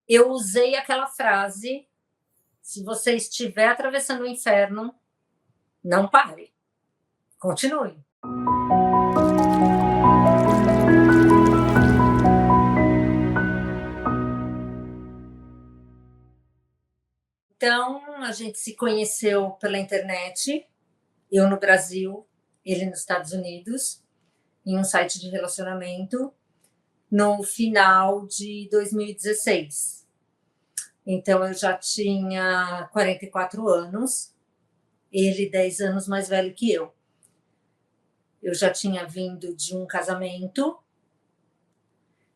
eu usei aquela frase: se você estiver atravessando o inferno, não pare, continue. Então, a gente se conheceu pela internet, eu no Brasil, ele nos Estados Unidos, em um site de relacionamento, no final de 2016. Então, eu já tinha 44 anos, ele 10 anos mais velho que eu. Eu já tinha vindo de um casamento,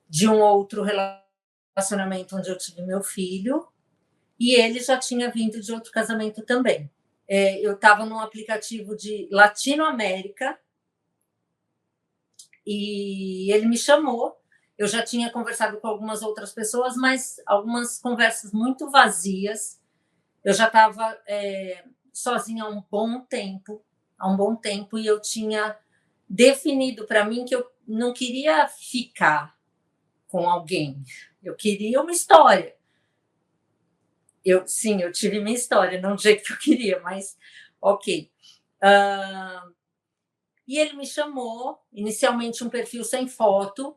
de um outro relacionamento onde eu tive meu filho, e ele já tinha vindo de outro casamento também. Eu estava num aplicativo de Latinoamérica e ele me chamou. Eu já tinha conversado com algumas outras pessoas, mas algumas conversas muito vazias. Eu já estava sozinha há um bom tempo, e eu tinha definido para mim que eu não queria ficar com alguém, eu queria uma história. Sim, eu tive minha história, não do jeito que eu queria, mas ok. E ele me chamou, inicialmente um perfil sem foto,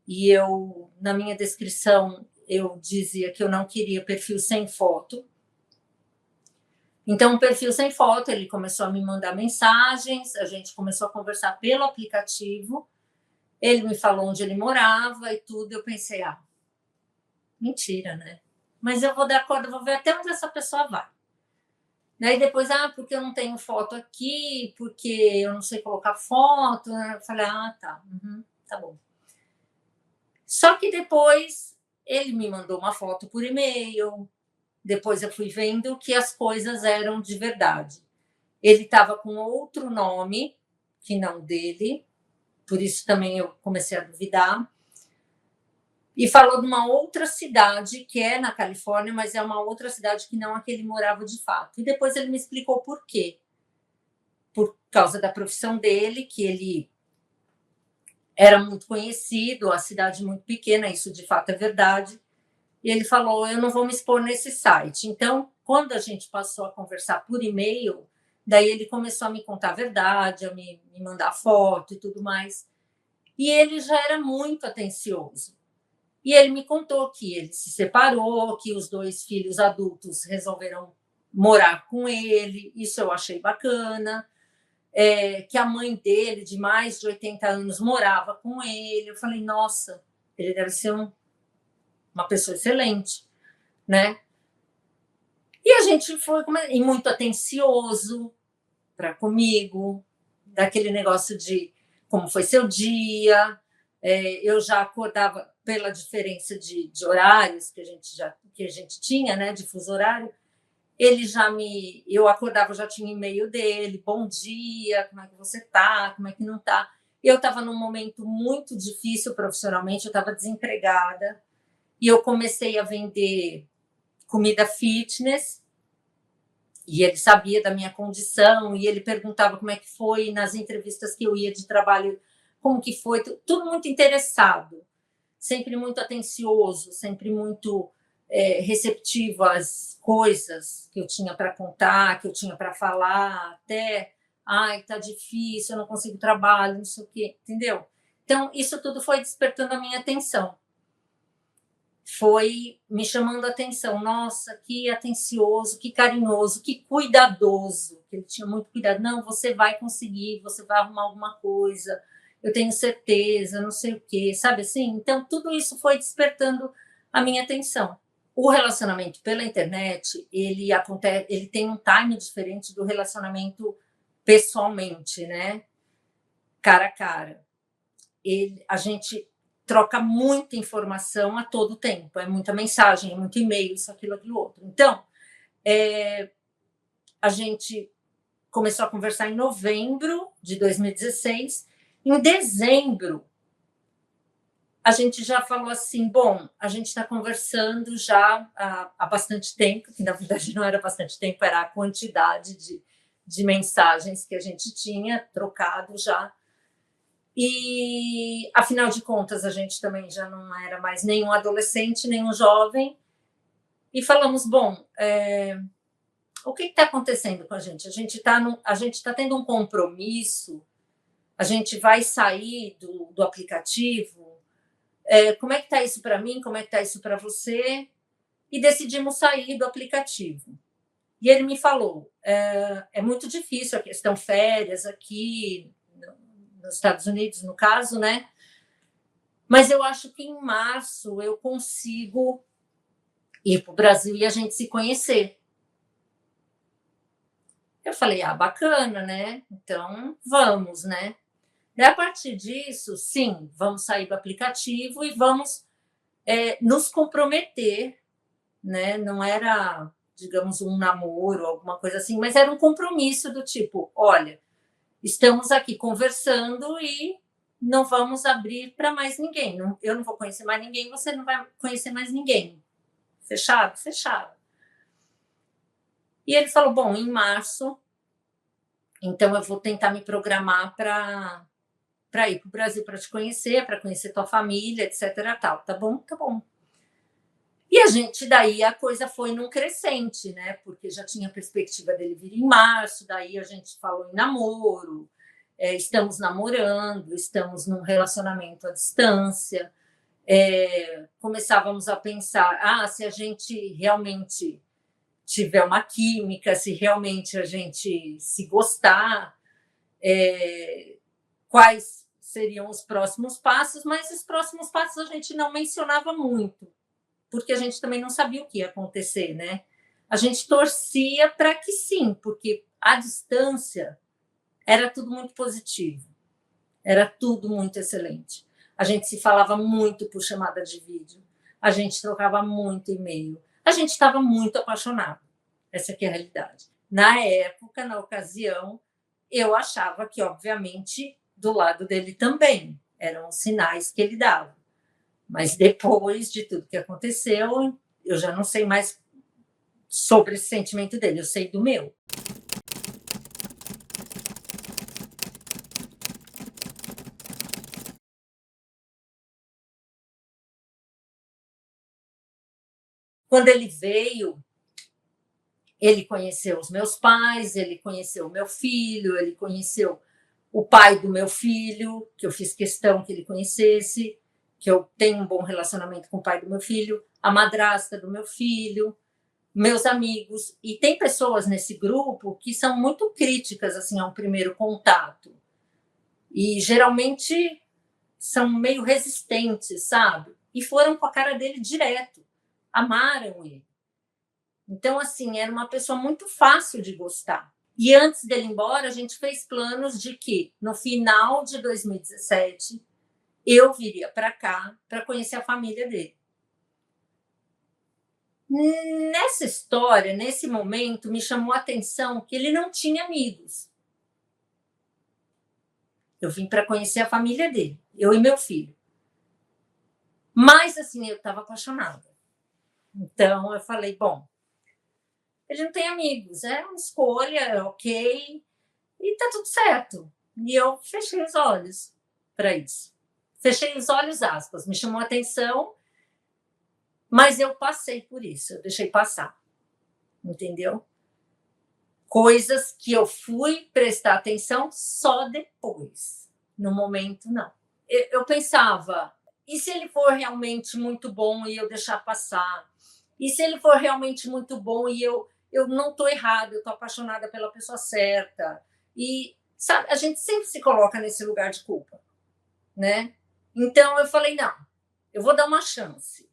e eu, na minha descrição, eu dizia que eu não queria perfil sem foto. Então, um perfil sem foto, ele começou a me mandar mensagens, a gente começou a conversar pelo aplicativo, ele me falou onde ele morava e tudo, eu pensei, mentira, né? Mas eu vou dar corda, vou ver até onde essa pessoa vai. Daí depois, porque eu não tenho foto aqui, porque eu não sei colocar foto, né? Eu falei, tá, tá bom. Só que depois ele me mandou uma foto por e-mail, depois eu fui vendo que as coisas eram de verdade. Ele estava com outro nome, que não dele, por isso também eu comecei a duvidar. E falou de uma outra cidade, que é na Califórnia, mas é uma outra cidade que não a que ele morava de fato. E depois ele me explicou por quê. Por causa da profissão dele, que ele era muito conhecido, a cidade muito pequena, isso de fato é verdade. E ele falou, eu não vou me expor nesse site. Então, quando a gente passou a conversar por e-mail, daí ele começou a me contar a verdade, a me mandar foto e tudo mais. E ele já era muito atencioso. E ele me contou que ele se separou, que os 2 filhos adultos resolveram morar com ele, isso eu achei bacana, que a mãe dele, de mais de 80 anos, morava com ele. Eu falei, nossa, ele deve ser uma pessoa excelente, né? E a gente foi e muito atencioso para comigo, daquele negócio de como foi seu dia. Eu já acordava pela diferença de horários que a gente tinha, né, de fuso horário. Eu acordava, já tinha e-mail dele, bom dia, como é que você tá, como é que não tá. Eu estava num momento muito difícil profissionalmente, eu estava desempregada, e eu comecei a vender comida fitness, e ele sabia da minha condição, e ele perguntava como é que foi nas entrevistas que eu ia de trabalho, como que foi, tudo muito interessado, sempre muito atencioso, sempre muito receptivo às coisas que eu tinha para contar, que eu tinha para falar, até, tá difícil, eu não consigo trabalho, não sei o quê, entendeu? Então, isso tudo foi despertando a minha atenção. Foi me chamando a atenção. Nossa, que atencioso, que carinhoso, que cuidadoso. Ele tinha muito cuidado. Não, você vai conseguir, você vai arrumar alguma coisa, eu tenho certeza, não sei o quê, sabe assim? Então, tudo isso foi despertando a minha atenção. O relacionamento pela internet, ele tem um time diferente do relacionamento pessoalmente, né? Cara a cara. A gente troca muita informação a todo tempo, é muita mensagem, é muito e-mail, isso, aquilo, aquilo outro. Então, a gente começou a conversar em novembro de 2016. Em dezembro, a gente já falou assim, bom, a gente está conversando já há bastante tempo, que na verdade não era bastante tempo, era a quantidade de mensagens que a gente tinha trocado já. E, afinal de contas, a gente também já não era mais nenhum adolescente, nenhum jovem, e falamos: bom, o que está acontecendo com a gente? A gente está tendo um compromisso, a gente vai sair do aplicativo, como é que está isso para mim, como é que está isso para você? E decidimos sair do aplicativo. E ele me falou: é muito difícil a questão férias aqui, nos Estados Unidos, no caso, né? Mas eu acho que em março eu consigo ir para o Brasil e a gente se conhecer. Eu falei: ah, bacana, né? Então vamos, né? E a partir disso, sim, vamos sair do aplicativo e vamos nos comprometer, né? Não era, digamos, um namoro, alguma coisa assim, mas era um compromisso do tipo: olha, estamos aqui conversando e não vamos abrir para mais ninguém. Eu não vou conhecer mais ninguém, você não vai conhecer mais ninguém. Fechado? Fechado. E ele falou: bom, em março, então eu vou tentar me programar para ir para o Brasil para te conhecer, para conhecer tua família, etc. Tal. Tá bom? Tá bom. E a gente, daí a coisa foi num crescente, né? Porque já tinha perspectiva dele vir em março, daí a gente falou em namoro, estamos namorando, estamos num relacionamento à distância. Começávamos a pensar: se a gente realmente tiver uma química, se realmente a gente se gostar, quais seriam os próximos passos, mas os próximos passos a gente não mencionava muito, porque a gente também não sabia o que ia acontecer, né? A gente torcia para que sim, porque à distância era tudo muito positivo, era tudo muito excelente. A gente se falava muito por chamada de vídeo, a gente trocava muito e-mail, a gente estava muito apaixonado. Essa aqui é a realidade. Na época, na ocasião, eu achava que, obviamente, do lado dele também eram os sinais que ele dava. Mas depois de tudo que aconteceu, eu já não sei mais sobre esse sentimento dele, eu sei do meu. Quando ele veio, ele conheceu os meus pais, ele conheceu o meu filho, ele conheceu o pai do meu filho, que eu fiz questão que ele conhecesse, que eu tenho um bom relacionamento com o pai do meu filho, a madrasta do meu filho, meus amigos. E tem pessoas nesse grupo que são muito críticas assim ao primeiro contato. E geralmente são meio resistentes, sabe? E foram com a cara dele direto, amaram ele. Então, assim, era uma pessoa muito fácil de gostar. E antes dele ir embora, a gente fez planos de que, no final de 2017, eu viria para cá para conhecer a família dele. Nessa história, nesse momento, me chamou a atenção que ele não tinha amigos. Eu vim para conhecer a família dele, eu e meu filho. Mas, assim, eu estava apaixonada. Então, eu falei: bom, ele não tem amigos, é uma escolha, ok, e tá tudo certo. E eu fechei os olhos para isso. Fechei os olhos, aspas, me chamou a atenção, mas eu passei por isso, eu deixei passar, entendeu? Coisas que eu fui prestar atenção só depois, no momento, não. Eu pensava: e se ele for realmente muito bom e eu deixar passar? E se ele for realmente muito bom e eu não estou errada, eu estou apaixonada pela pessoa certa? E, sabe, a gente sempre se coloca nesse lugar de culpa, né? Então eu falei: não, eu vou dar uma chance.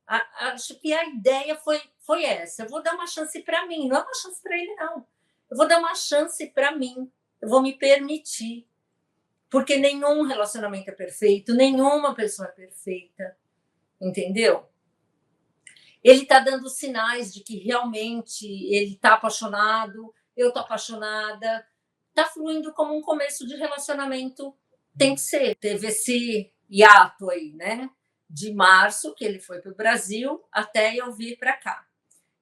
Acho que a ideia foi essa. Eu vou dar uma chance para mim, não é uma chance para ele, não. Eu vou dar uma chance para mim, eu vou me permitir. Porque nenhum relacionamento é perfeito, nenhuma pessoa é perfeita, entendeu? Ele está dando sinais de que realmente ele está apaixonado, eu estou apaixonada, está fluindo como um começo de relacionamento tem que ser. Teve esse hiato aí, né? De março, que ele foi para o Brasil, até eu vir para cá.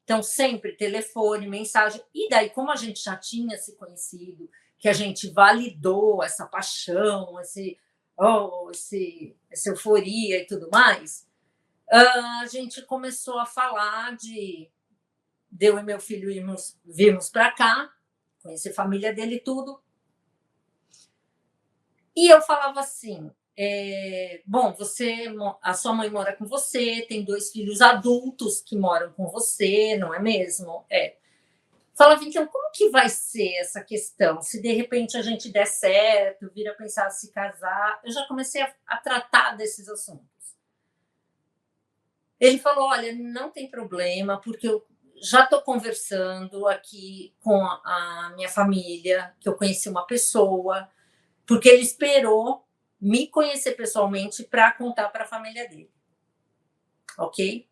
Então, sempre telefone, mensagem. E daí, como a gente já tinha se conhecido, que a gente validou essa paixão, essa euforia e tudo mais, a gente começou a falar de eu e meu filho virmos para cá, conhecer a família dele e tudo. E eu falava assim, bom, a sua mãe mora com você, tem 2 filhos adultos que moram com você, não é mesmo? Falava, então, como que vai ser essa questão? Se de repente a gente der certo, vir a pensar se casar, eu já comecei a tratar desses assuntos. Ele falou, olha, não tem problema, porque eu já estou conversando aqui com a minha família, que eu conheci uma pessoa, porque ele esperou me conhecer pessoalmente para contar para a família dele, ok?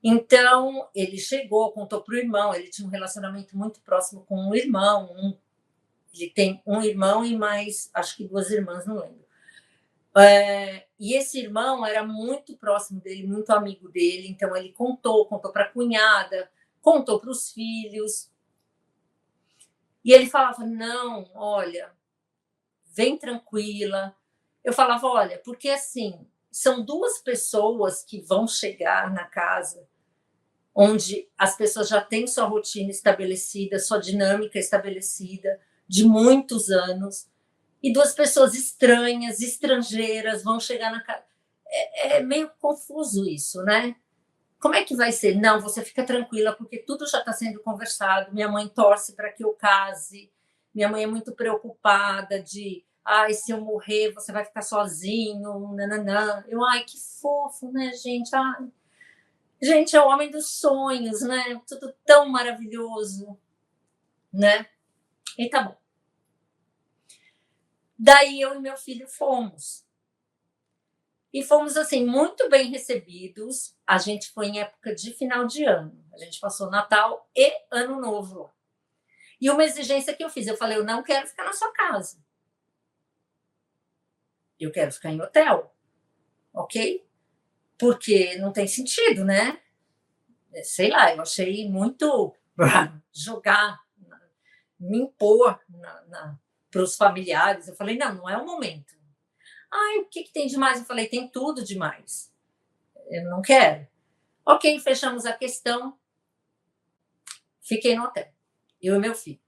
Então, ele chegou, contou para o irmão, ele tinha um relacionamento muito próximo com um irmão, ele tem um irmão e mais, acho que 2 irmãs, não lembro. E esse irmão era muito próximo dele, muito amigo dele, então ele contou para a cunhada, contou para os filhos. E ele falava, não, olha, vem tranquila. Eu falava, olha, porque assim, são 2 pessoas que vão chegar na casa onde as pessoas já têm sua rotina estabelecida, sua dinâmica estabelecida, de muitos anos, e 2 pessoas estranhas, estrangeiras, vão chegar na casa. É meio confuso isso, né? Como é que vai ser? Não, você fica tranquila, porque tudo já está sendo conversado. Minha mãe torce para que eu case. Minha mãe é muito preocupada de, se eu morrer, você vai ficar sozinho, nananã. Ai, que fofo, né, gente? Gente, é o homem dos sonhos, né? Tudo tão maravilhoso, né? E tá bom. Daí eu e meu filho fomos. E fomos, assim, muito bem recebidos. A gente foi em época de final de ano. A gente passou Natal e Ano Novo. E uma exigência que eu fiz, eu falei, eu não quero ficar na sua casa. Eu quero ficar em hotel, ok? Porque não tem sentido, né? Sei lá, eu achei muito jogar, me impor para os familiares. Eu falei, não é o momento. O que tem de mais? Eu falei, tem tudo de mais. Eu não quero. Ok, fechamos a questão. Fiquei no hotel, eu e meu filho.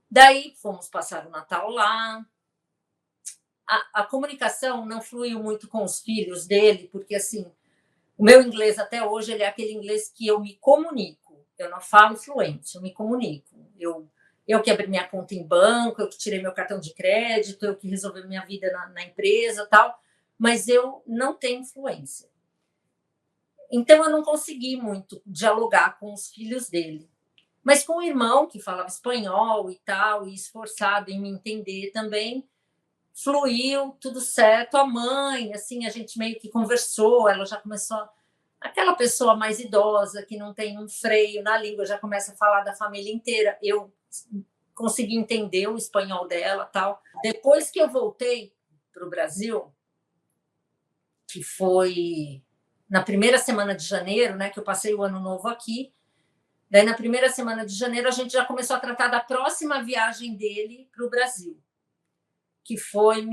Daí fomos passar o Natal lá. A comunicação não fluiu muito com os filhos dele, porque assim, o meu inglês até hoje ele é aquele inglês que eu me comunico. Eu não falo fluente, eu me comunico. Eu que abri minha conta em banco, eu que tirei meu cartão de crédito, eu que resolvi minha vida na empresa e tal, mas eu não tenho fluência. Então, eu não consegui muito dialogar com os filhos dele. Mas com o irmão, que falava espanhol e tal, e esforçado em me entender também, fluiu, tudo certo. A mãe, assim, a gente meio que conversou, ela já começou. Aquela pessoa mais idosa, que não tem um freio na língua, já começa a falar da família inteira. Eu consegui entender o espanhol dela tal. Depois que eu voltei para o Brasil, que foi na primeira semana de janeiro, né, que eu passei o Ano Novo aqui, daí na primeira semana de janeiro a gente já começou a tratar da próxima viagem dele para o Brasil, que foi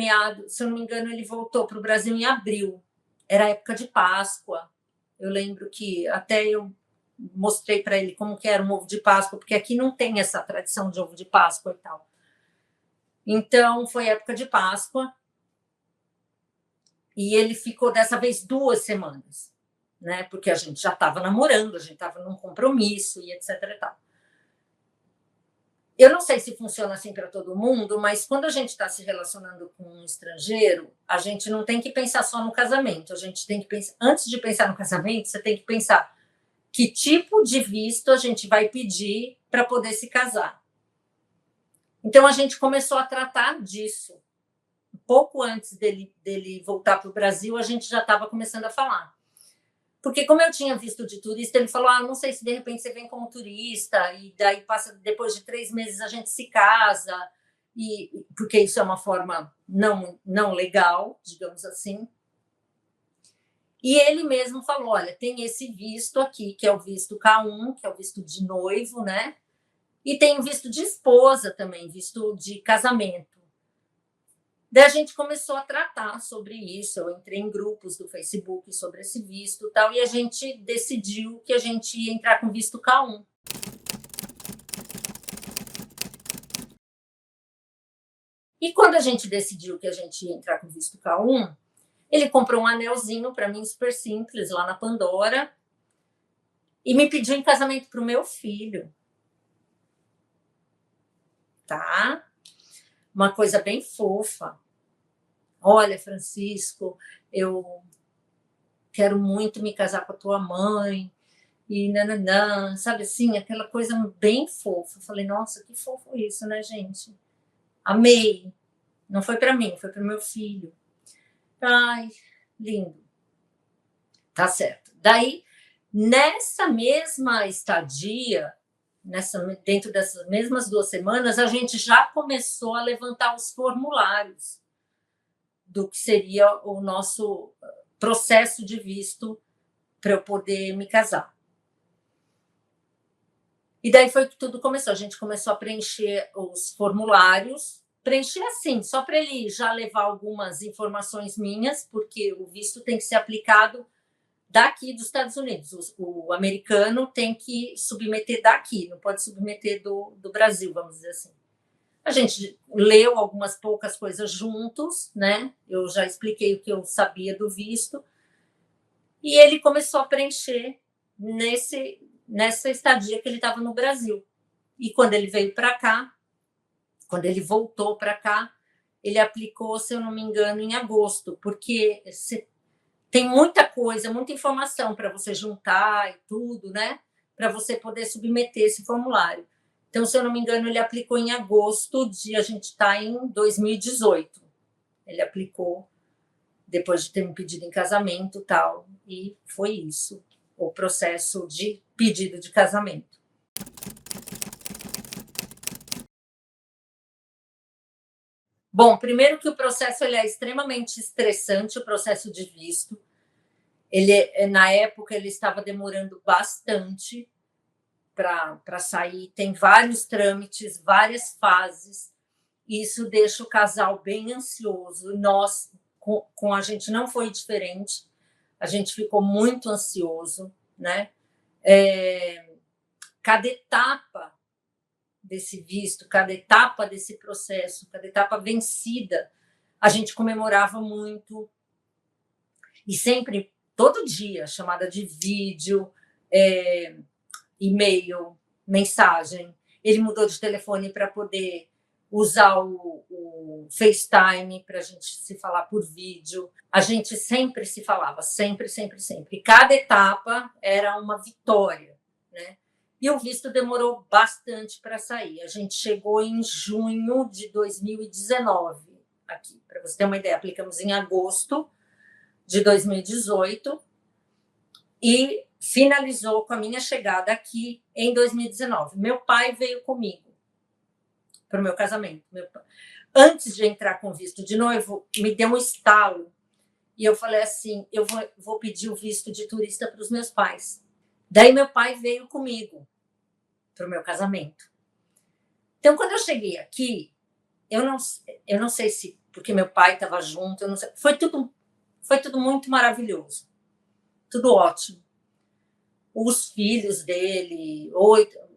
se eu não me engano, ele voltou para o Brasil em abril, era época de Páscoa. Eu lembro que até eu mostrei para ele como que era um ovo de Páscoa, porque aqui não tem essa tradição de ovo de Páscoa e tal. Então, foi época de Páscoa, e ele ficou dessa vez 2 semanas, né? Porque a gente já estava namorando, a gente estava num compromisso e etc e tal. Eu não sei se funciona assim para todo mundo, mas quando a gente está se relacionando com um estrangeiro, a gente não tem que pensar só no casamento. A gente tem que pensar, antes de pensar no casamento, você tem que pensar que tipo de visto a gente vai pedir para poder se casar. Então a gente começou a tratar disso. Pouco antes dele voltar para o Brasil, a gente já estava começando a falar. Porque como eu tinha visto de turista, ele falou, não sei se de repente você vem como turista, e daí depois de 3 meses a gente se casa, porque isso é uma forma não legal, digamos assim. E ele mesmo falou, olha, tem esse visto aqui, que é o visto K1, que é o visto de noivo, né? E tenho visto de esposa também, visto de casamento. Daí a gente começou a tratar sobre isso, eu entrei em grupos do Facebook sobre esse visto e tal, e a gente decidiu que a gente ia entrar com visto K1. E quando a gente decidiu que a gente ia entrar com visto K1, ele comprou um anelzinho para mim super simples lá na Pandora e me pediu em casamento para o meu filho. Tá? Uma coisa bem fofa. Olha, Francisco, eu quero muito me casar com a tua mãe e nananã, sabe assim, aquela coisa bem fofa. Eu falei, nossa, que fofo isso, né, gente? Amei. Não foi para mim, foi para o meu filho. Ai, lindo. Tá certo. Daí, nessa mesma estadia, dentro dessas mesmas 2 semanas, a gente já começou a levantar os formulários do que seria o nosso processo de visto para eu poder me casar. E daí foi que tudo começou. A gente começou a preencher os formulários, preencher assim, só para ele já levar algumas informações minhas, porque o visto tem que ser aplicado daqui dos Estados Unidos. O americano tem que submeter daqui, não pode submeter do Brasil, vamos dizer assim. A gente leu algumas poucas coisas juntos, né? Eu já expliquei o que eu sabia do visto. E ele começou a preencher nessa estadia que ele estava no Brasil. E quando ele veio para cá, quando ele voltou para cá, ele aplicou, se eu não me engano, em agosto, porque tem muita coisa, muita informação para você juntar e tudo, né? Para você poder submeter esse formulário. Então, se eu não me engano, ele aplicou em agosto, a gente está em 2018. Ele aplicou depois de ter me pedido em casamento e tal, e foi isso, o processo de pedido de casamento. Bom, primeiro que o processo ele é extremamente estressante, o processo de visto. Na época, ele estava demorando bastante para sair, tem vários trâmites, várias fases, e isso deixa o casal bem ansioso. Nós, com a gente, não foi diferente, a gente ficou muito ansioso, né? Cada etapa desse visto, cada etapa desse processo, cada etapa vencida, a gente comemorava muito, e sempre, todo dia, chamada de vídeo, e-mail, mensagem. Ele mudou de telefone para poder usar o FaceTime para a gente se falar por vídeo. A gente sempre se falava, sempre, sempre, sempre. Cada etapa era uma vitória, né? E o visto demorou bastante para sair. A gente chegou em junho de 2019 aqui, para você ter uma ideia. Aplicamos em agosto de 2018 e finalizou com a minha chegada aqui em 2019. Meu pai veio comigo para o meu casamento. Antes de entrar com visto de noivo, me deu um estalo. E eu falei assim, eu vou pedir o visto de turista para os meus pais. Daí meu pai veio comigo para o meu casamento. Então, quando eu cheguei aqui, eu não sei se porque meu pai estava junto, eu não sei, foi tudo muito maravilhoso. Tudo ótimo. Os filhos dele,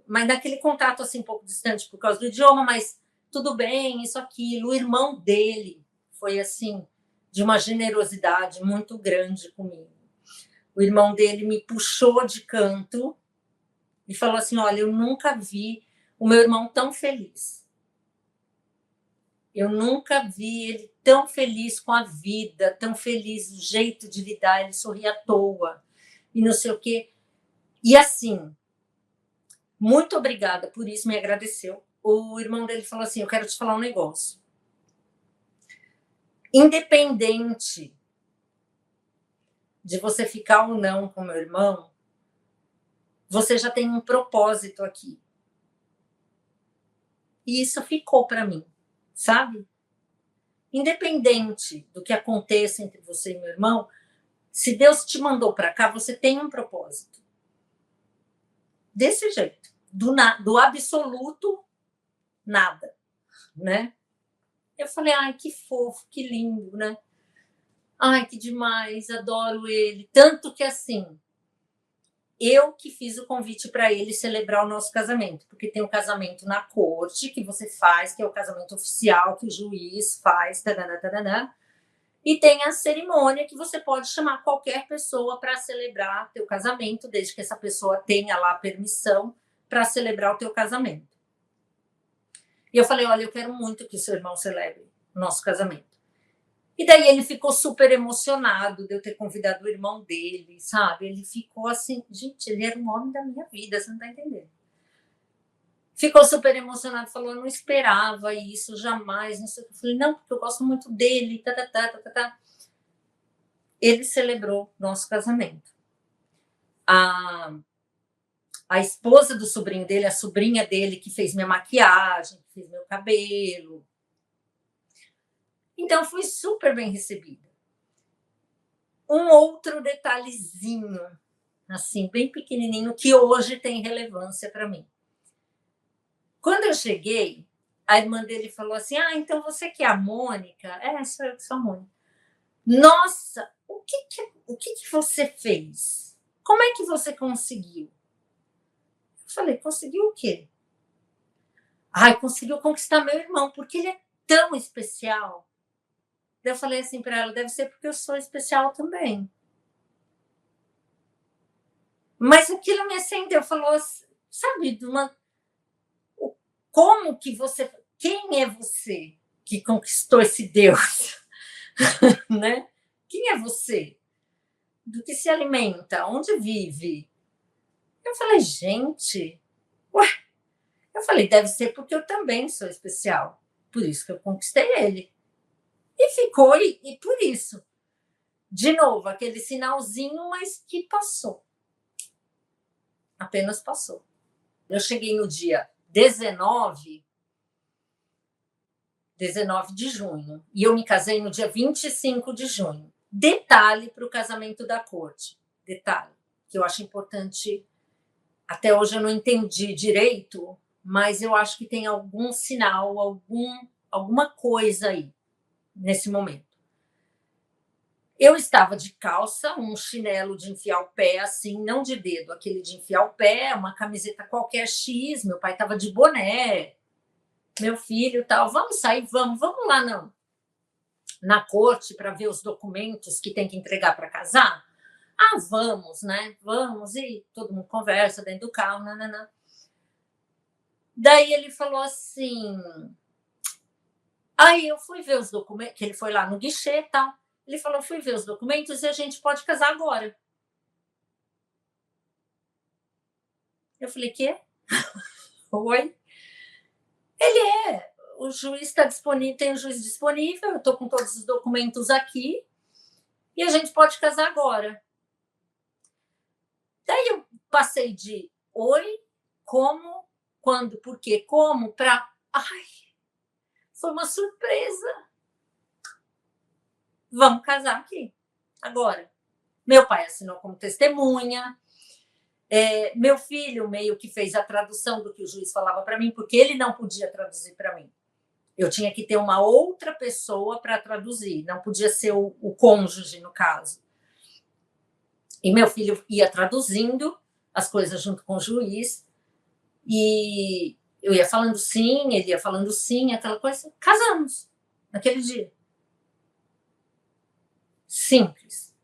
mas naquele contato assim um pouco distante por causa do idioma, mas tudo bem, isso, aquilo. O irmão dele foi assim, de uma generosidade muito grande comigo. O irmão dele me puxou de canto e falou assim, olha, eu nunca vi o meu irmão tão feliz. Eu nunca vi ele tão feliz com a vida, tão feliz do jeito de lidar, ele sorria à toa e não sei o quê. E assim, muito obrigada por isso, me agradeceu. O irmão dele falou assim, eu quero te falar um negócio. Independente de você ficar ou não com meu irmão, você já tem um propósito aqui. E isso ficou para mim, sabe? Independente do que aconteça entre você e meu irmão, se Deus te mandou para cá, você tem um propósito. Desse jeito. do absoluto nada, né? Eu falei, ai, que fofo, que lindo, né? Ai, que demais, adoro ele. Tanto que, assim, eu que fiz o convite para ele celebrar o nosso casamento, porque tem o casamento na corte que você faz, que é o casamento oficial que o juiz faz, tarana, tarana, e tem a cerimônia que você pode chamar qualquer pessoa para celebrar teu casamento, desde que essa pessoa tenha lá a permissão para celebrar o teu casamento. E eu falei, olha, eu quero muito que o seu irmão celebre o nosso casamento. E daí ele ficou super emocionado de eu ter convidado o irmão dele, sabe? Ele ficou assim, gente, ele era o homem da minha vida, você não tá entendendo. Ficou super emocionado, falou, eu não esperava isso, jamais. Não sei. Eu falei, não, porque eu gosto muito dele, tá, tá, tá, tá, tá. Ele celebrou nosso casamento. A esposa do sobrinho dele, a sobrinha dele, que fez minha maquiagem, que fez meu cabelo. Então, fui super bem recebida. Um outro detalhezinho, assim, bem pequenininho, que hoje tem relevância para mim. Quando eu cheguei, a irmã dele falou assim, então você que é a Mônica? Sou eu que sou a Mônica. Nossa, o que você fez? Como é que você conseguiu? Eu falei, conseguiu o quê? Conseguiu conquistar meu irmão, porque ele é tão especial. Eu falei assim para ela, deve ser porque eu sou especial também. Mas aquilo me acendeu, falou, sabe, como que você, quem é você que conquistou esse Deus, né? Quem é você? Do que se alimenta? Onde vive? Eu falei, gente, eu falei, deve ser porque eu também sou especial, por isso que eu conquistei ele. E ficou, e por isso, de novo, aquele sinalzinho, mas que passou. Apenas passou. Eu cheguei no dia 19 de junho, e eu me casei no dia 25 de junho. Detalhe para o casamento da corte, detalhe, que eu acho importante, até hoje eu não entendi direito, mas eu acho que tem algum sinal, alguma coisa aí, nesse momento. Eu estava de calça, um chinelo de enfiar o pé, assim, não de dedo, aquele de enfiar o pé, uma camiseta qualquer X, meu pai estava de boné, meu filho tal, vamos sair, vamos lá na corte para ver os documentos que tem que entregar para casar? Vamos, né? Vamos, e todo mundo conversa dentro do carro, nananã. Daí ele falou assim, aí eu fui ver os documentos, que ele foi lá no guichê e tal, ele falou, fui ver os documentos e a gente pode casar agora. Eu falei, quê? Oi? O juiz está disponível, tem o juiz disponível, eu estou com todos os documentos aqui e a gente pode casar agora. Daí eu passei de oi, como, quando, por quê, como, para foi uma surpresa. Vamos casar aqui, agora. Meu pai assinou como testemunha. Meu filho meio que fez a tradução do que o juiz falava para mim, porque ele não podia traduzir para mim. Eu tinha que ter uma outra pessoa para traduzir, não podia ser o cônjuge, no caso. E meu filho ia traduzindo as coisas junto com o juiz, e eu ia falando sim, ele ia falando sim, aquela coisa. Casamos naquele dia. Simples.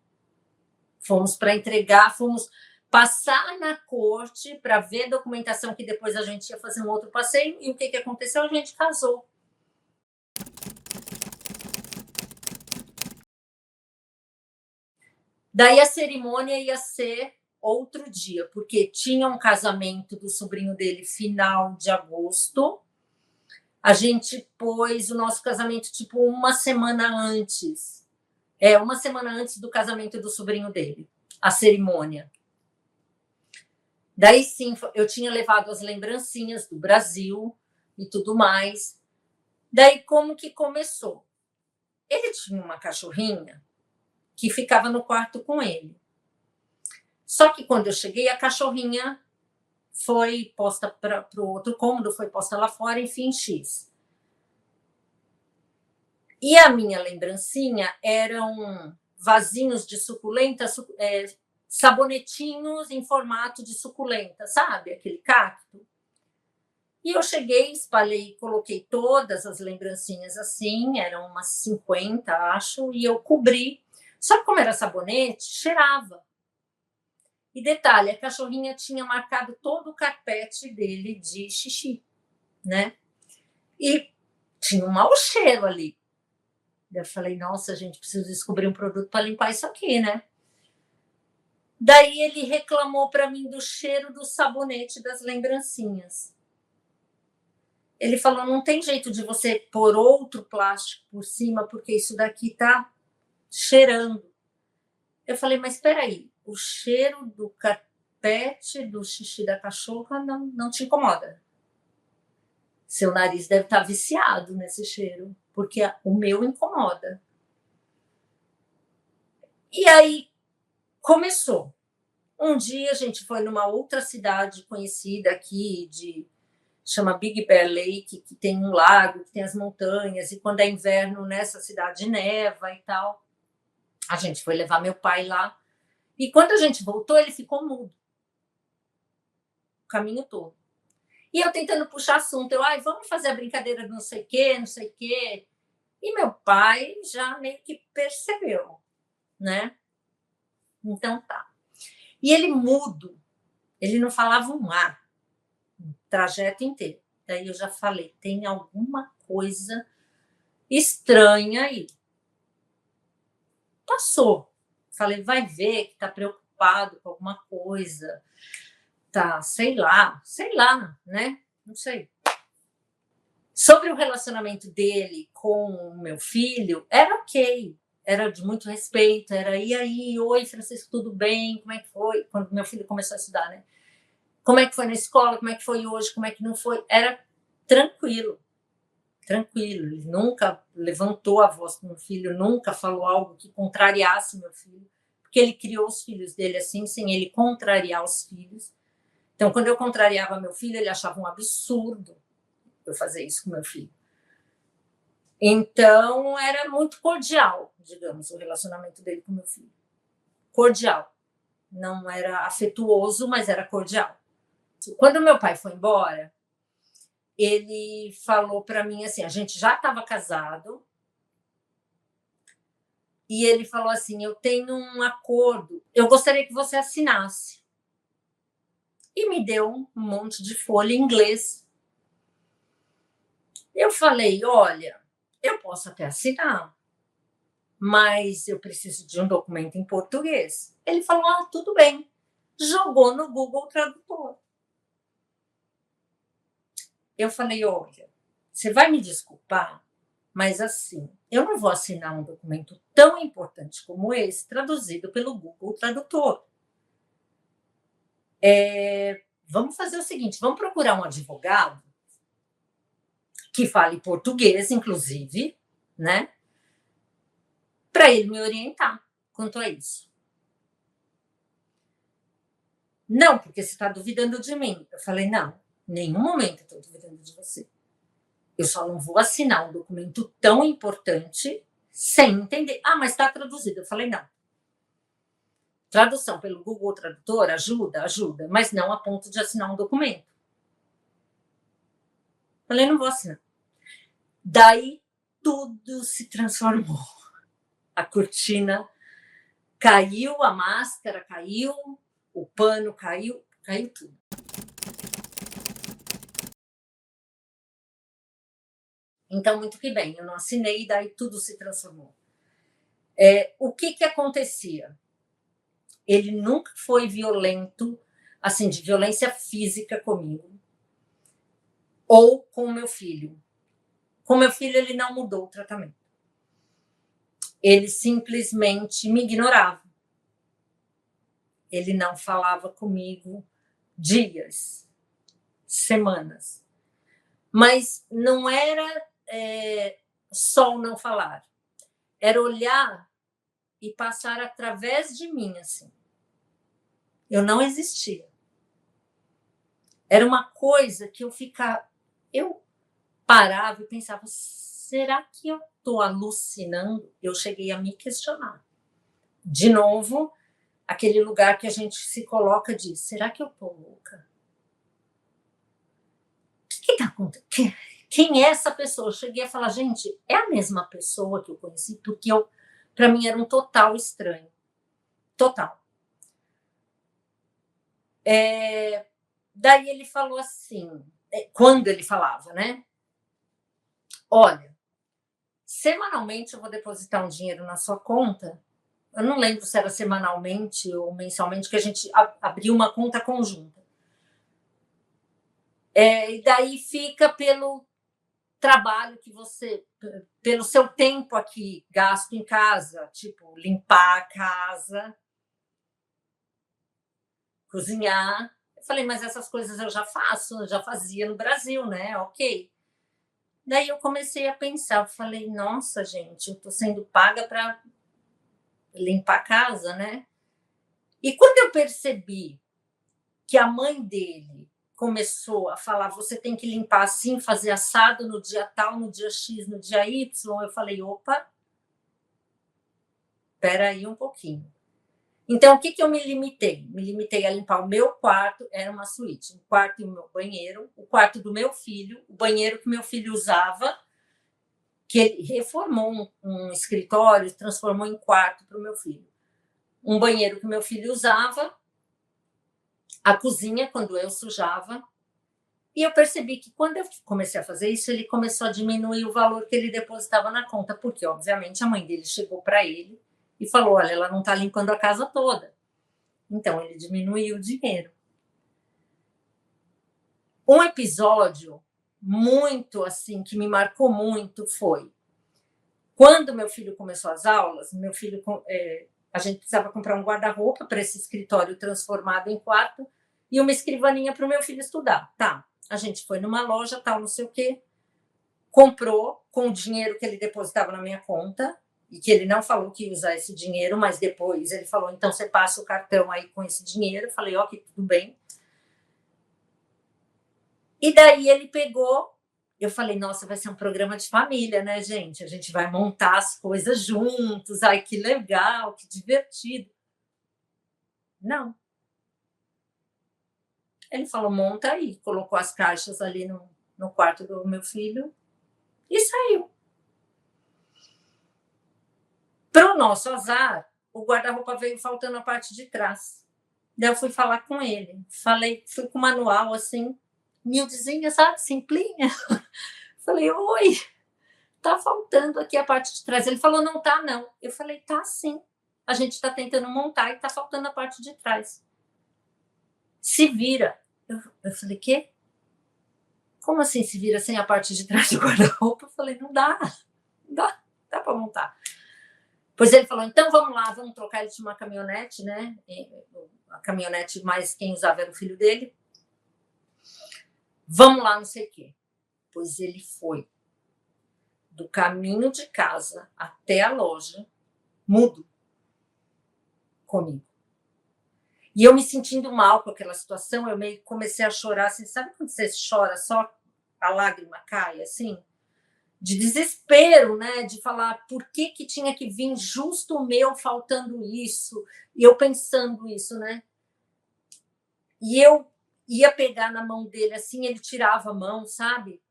Fomos para entregar, fomos passar na corte para ver documentação, que depois a gente ia fazer um outro passeio, e o que aconteceu? A gente casou. Daí a cerimônia ia ser outro dia, porque tinha um casamento do sobrinho dele final de agosto. A gente pôs o nosso casamento tipo uma semana antes. Uma semana antes do casamento do sobrinho dele, a cerimônia. Daí sim, eu tinha levado as lembrancinhas do Brasil e tudo mais. Daí como que começou? Ele tinha uma cachorrinha que ficava no quarto com ele. Só que quando eu cheguei, a cachorrinha foi posta para o outro cômodo, foi posta lá fora, enfim, X. E a minha lembrancinha eram vasinhos de suculenta, sabonetinhos em formato de suculenta, sabe? Aquele cacto. E eu cheguei, espalhei, coloquei todas as lembrancinhas assim, eram umas 50, acho, e eu cobri. Só que como era sabonete, cheirava. E detalhe, a cachorrinha tinha marcado todo o carpete dele de xixi, né? E tinha um mau cheiro ali. Eu falei, nossa, gente, preciso descobrir um produto para limpar isso aqui, né? Daí ele reclamou para mim do cheiro do sabonete das lembrancinhas. Ele falou, não tem jeito de você pôr outro plástico por cima, porque isso daqui tá cheirando. Eu falei, mas espera aí, o cheiro do carpete do xixi da cachorra não te incomoda? Seu nariz deve estar viciado nesse cheiro, porque o meu incomoda. E aí começou. Um dia a gente foi numa outra cidade conhecida aqui, chama Big Bear Lake, que tem um lago, que tem as montanhas, e quando é inverno nessa cidade neva e tal. A gente foi levar meu pai lá. E quando a gente voltou, ele ficou mudo. O caminho todo. E eu tentando puxar assunto. Vamos fazer a brincadeira do não sei o quê, não sei o quê. E meu pai já meio que percebeu, né? Então tá. E ele mudo. Ele não falava um A o trajeto inteiro. Daí eu já falei, tem alguma coisa estranha aí. Passou. Falei, vai ver que tá preocupado com alguma coisa. Tá, sei lá, né? Não sei. Sobre o relacionamento dele com o meu filho, era ok. Era de muito respeito, era e aí, oi, Francisco, tudo bem? Como é que foi? Quando meu filho começou a estudar, né? Como é que foi na escola? Como é que foi hoje? Como é que não foi? Era tranquilo. Tranquilo. Ele nunca levantou a voz para o meu filho, nunca falou algo que contrariasse meu filho, porque ele criou os filhos dele assim, sem ele contrariar os filhos. Então, quando eu contrariava meu filho, ele achava um absurdo eu fazer isso com meu filho. Então, era muito cordial, digamos, o relacionamento dele com meu filho. Cordial. Não era afetuoso, mas era cordial. Quando meu pai foi embora, ele falou para mim assim, a gente já estava casado, e ele falou assim, eu tenho um acordo, eu gostaria que você assinasse. E me deu um monte de folha em inglês. Eu falei, olha, eu posso até assinar, mas eu preciso de um documento em português. Ele falou, tudo bem. Jogou no Google Tradutor. Eu falei, olha, você vai me desculpar, mas assim, eu não vou assinar um documento tão importante como esse traduzido pelo Google Tradutor. Vamos fazer o seguinte, vamos procurar um advogado que fale português, inclusive, né? Para ele me orientar quanto a isso. Não, porque você está duvidando de mim. Eu falei, não, em nenhum momento eu estou duvidando de você. Eu só não vou assinar um documento tão importante sem entender. Mas está traduzido. Eu falei, não. Tradução pelo Google Tradutor ajuda, mas não a ponto de assinar um documento. Eu falei, não vou assinar. Daí tudo se transformou. A cortina caiu, a máscara caiu, o pano caiu tudo. Então, muito que bem, eu não assinei e daí tudo se transformou. O que acontecia? Ele nunca foi violento, assim, de violência física comigo ou com o meu filho. Com meu filho, ele não mudou o tratamento. Ele simplesmente me ignorava. Ele não falava comigo dias, semanas. Mas não era só o não falar. Era olhar e passar através de mim, assim. Eu não existia. Era uma coisa que eu parava e pensava, será que eu estou alucinando? Eu cheguei a me questionar. De novo, aquele lugar que a gente se coloca e diz, será que eu estou louca? O que está acontecendo? Quem é essa pessoa? Eu cheguei a falar, gente, é a mesma pessoa que eu conheci, porque para mim era um total estranho. Total. Daí ele falou assim, quando ele falava, né? Olha, semanalmente eu vou depositar um dinheiro na sua conta. Eu não lembro se era semanalmente ou mensalmente, que a gente abriu uma conta conjunta. E daí fica pelo trabalho que você, pelo seu tempo aqui gasto em casa, tipo limpar a casa, cozinhar. Eu falei, mas essas coisas eu já faço, eu já fazia no Brasil, né? Ok. Daí eu comecei a pensar, eu falei, nossa, gente, eu estou sendo paga para limpar a casa, né? E quando eu percebi que a mãe dele começou a falar, você tem que limpar assim, fazer assado no dia tal, no dia X, no dia Y, eu falei, opa, espera aí um pouquinho. Então, o que eu me limitei? Me limitei a limpar o meu quarto, era uma suíte, o quarto e o meu banheiro, o quarto do meu filho, o banheiro que meu filho usava, que ele reformou um escritório, transformou em quarto para o meu filho. Um banheiro que meu filho usava, a cozinha, quando eu sujava. E eu percebi que quando eu comecei a fazer isso, ele começou a diminuir o valor que ele depositava na conta, porque, obviamente, a mãe dele chegou para ele e falou, olha, ela não está limpando a casa toda. Então, ele diminuiu o dinheiro. Um episódio muito, assim, que me marcou muito foi quando meu filho começou as aulas, a gente precisava comprar um guarda-roupa para esse escritório transformado em quarto e uma escrivaninha para o meu filho estudar. Tá, a gente foi numa loja, tal, não sei o quê, comprou com o dinheiro que ele depositava na minha conta, e que ele não falou que ia usar esse dinheiro, mas depois ele falou, então você passa o cartão aí com esse dinheiro. Eu falei, ok, tudo bem. E daí ele pegou, eu falei, nossa, vai ser um programa de família, né, gente? A gente vai montar as coisas juntos, ai, que legal, que divertido. Não. Ele falou, monta aí, colocou as caixas ali no quarto do meu filho e saiu. Para o nosso azar, o guarda-roupa veio faltando a parte de trás. Daí eu fui falar com ele. Fui com o manual assim, miudinha, sabe, simplinha. Falei, oi, tá faltando aqui a parte de trás. Ele falou, não tá, não. Eu falei, tá sim. A gente está tentando montar e tá faltando a parte de trás. Se vira. Eu falei, quê? Como assim se vira sem a parte de trás do guarda-roupa? Eu falei, não dá para montar. Pois ele falou, então vamos lá, vamos trocar. Ele tinha uma caminhonete, né? A caminhonete, mais quem usava era o filho dele. Vamos lá, não sei o quê. Pois ele foi do caminho de casa até a loja, mudo, comigo. E eu me sentindo mal com aquela situação, eu meio que comecei a chorar, assim, sabe quando você chora, só a lágrima cai, assim? De desespero, né? De falar por que tinha que vir justo o meu faltando isso, e eu pensando isso, né? E eu ia pegar na mão dele assim, ele tirava a mão, sabe?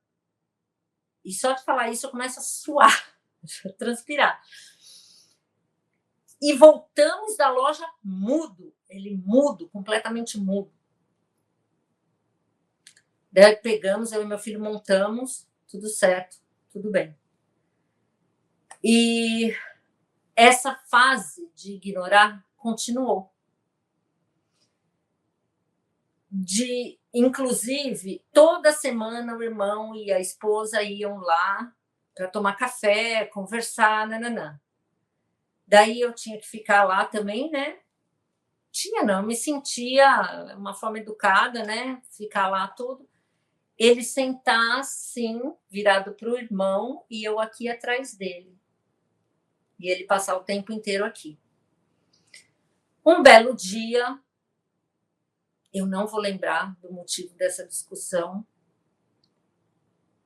E só de falar isso eu começo a suar, a transpirar. E voltamos da loja mudo, ele mudo, completamente mudo. Daí pegamos, eu e meu filho montamos, tudo certo, tudo bem. E essa fase de ignorar continuou. Inclusive, toda semana o irmão e a esposa iam lá para tomar café, conversar, nananã. Daí eu tinha que ficar lá também, né? Eu me sentia uma forma educada, né? Ficar lá tudo. Ele sentar assim, virado para o irmão, e eu aqui atrás dele. E ele passar o tempo inteiro aqui. Um belo dia, Eu não vou lembrar do motivo dessa discussão.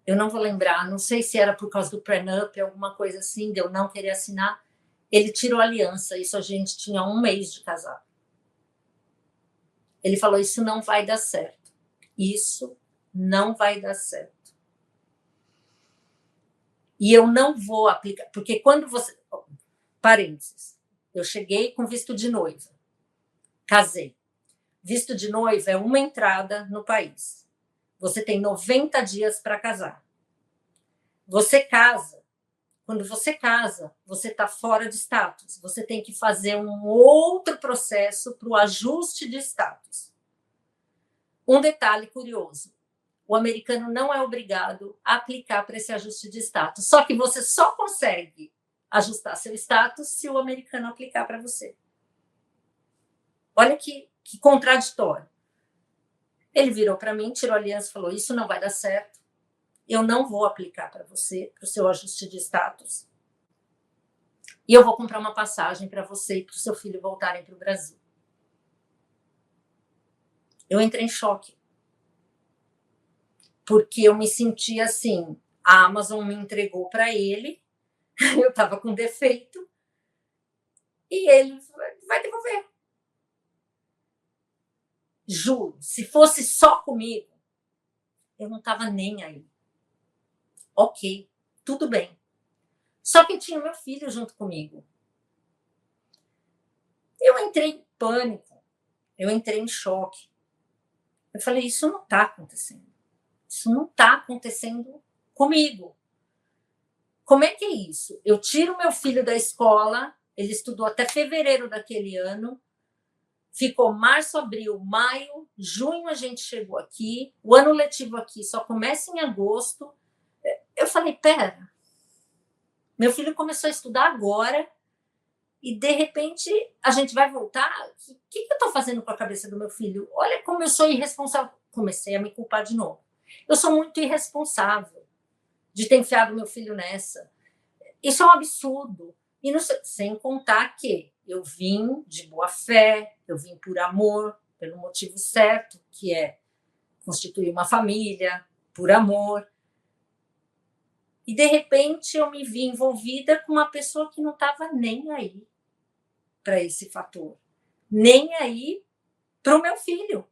Eu não vou lembrar, não sei se era por causa do prenup, alguma coisa assim, de eu não querer assinar. Ele tirou a aliança, isso a gente tinha 1 mês de casado. Ele falou, isso não vai dar certo. Isso não vai dar certo. E eu não vou aplicar, porque quando você... Parênteses, eu cheguei com visto de noiva, casei. Visto de noiva é uma entrada no país. Você tem 90 dias para casar. Você casa. Quando você casa, você está fora de status. Você tem que fazer um outro processo para o ajuste de status. Um detalhe curioso. O americano não é obrigado a aplicar para esse ajuste de status. Só que você só consegue ajustar seu status se o americano aplicar para você. Olha que contraditório. Ele virou para mim, tirou a aliança e falou, isso não vai dar certo. Eu não vou aplicar para você, para o seu ajuste de status. E eu vou comprar uma passagem para você e para o seu filho voltarem para o Brasil. Eu entrei em choque. Porque eu me senti assim, a Amazon me entregou para ele, eu estava com defeito, e ele vai devolver. Juro, se fosse só comigo, eu não estava nem aí. Ok, tudo bem. Só que tinha meu filho junto comigo. Eu entrei em pânico, eu entrei em choque. Eu falei, isso não está acontecendo. Isso não está acontecendo comigo. Como é que é isso? Eu tiro meu filho da escola, ele estudou até fevereiro daquele ano, ficou março, abril, maio, junho a gente chegou aqui, o ano letivo aqui só começa em agosto. Eu falei, pera, meu filho começou a estudar agora e, de repente, a gente vai voltar? O que eu estou fazendo com a cabeça do meu filho? Olha como eu sou irresponsável. Comecei a me culpar de novo. Eu sou muito irresponsável de ter enfiado meu filho nessa. Isso é um absurdo. E não, sem contar que eu vim de boa fé, eu vim por amor, pelo motivo certo, que é constituir uma família, por amor. E, de repente, eu me vi envolvida com uma pessoa que não estava nem aí para esse fator. Nem aí para o meu filho.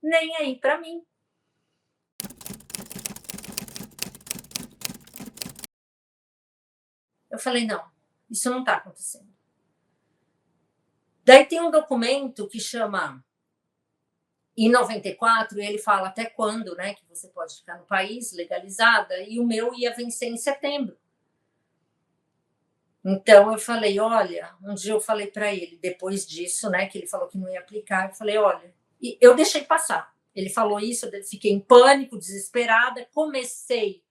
Nem aí para mim. Eu falei, não, isso não está acontecendo. Daí tem um documento que chama I-94, e ele fala até quando, né, que você pode ficar no país legalizada, e o meu ia vencer em setembro. Então eu falei, olha, um dia eu falei para ele, depois disso, né, que ele falou que não ia aplicar, eu falei, olha, e eu deixei passar. Ele falou isso, eu fiquei em pânico, desesperada, comecei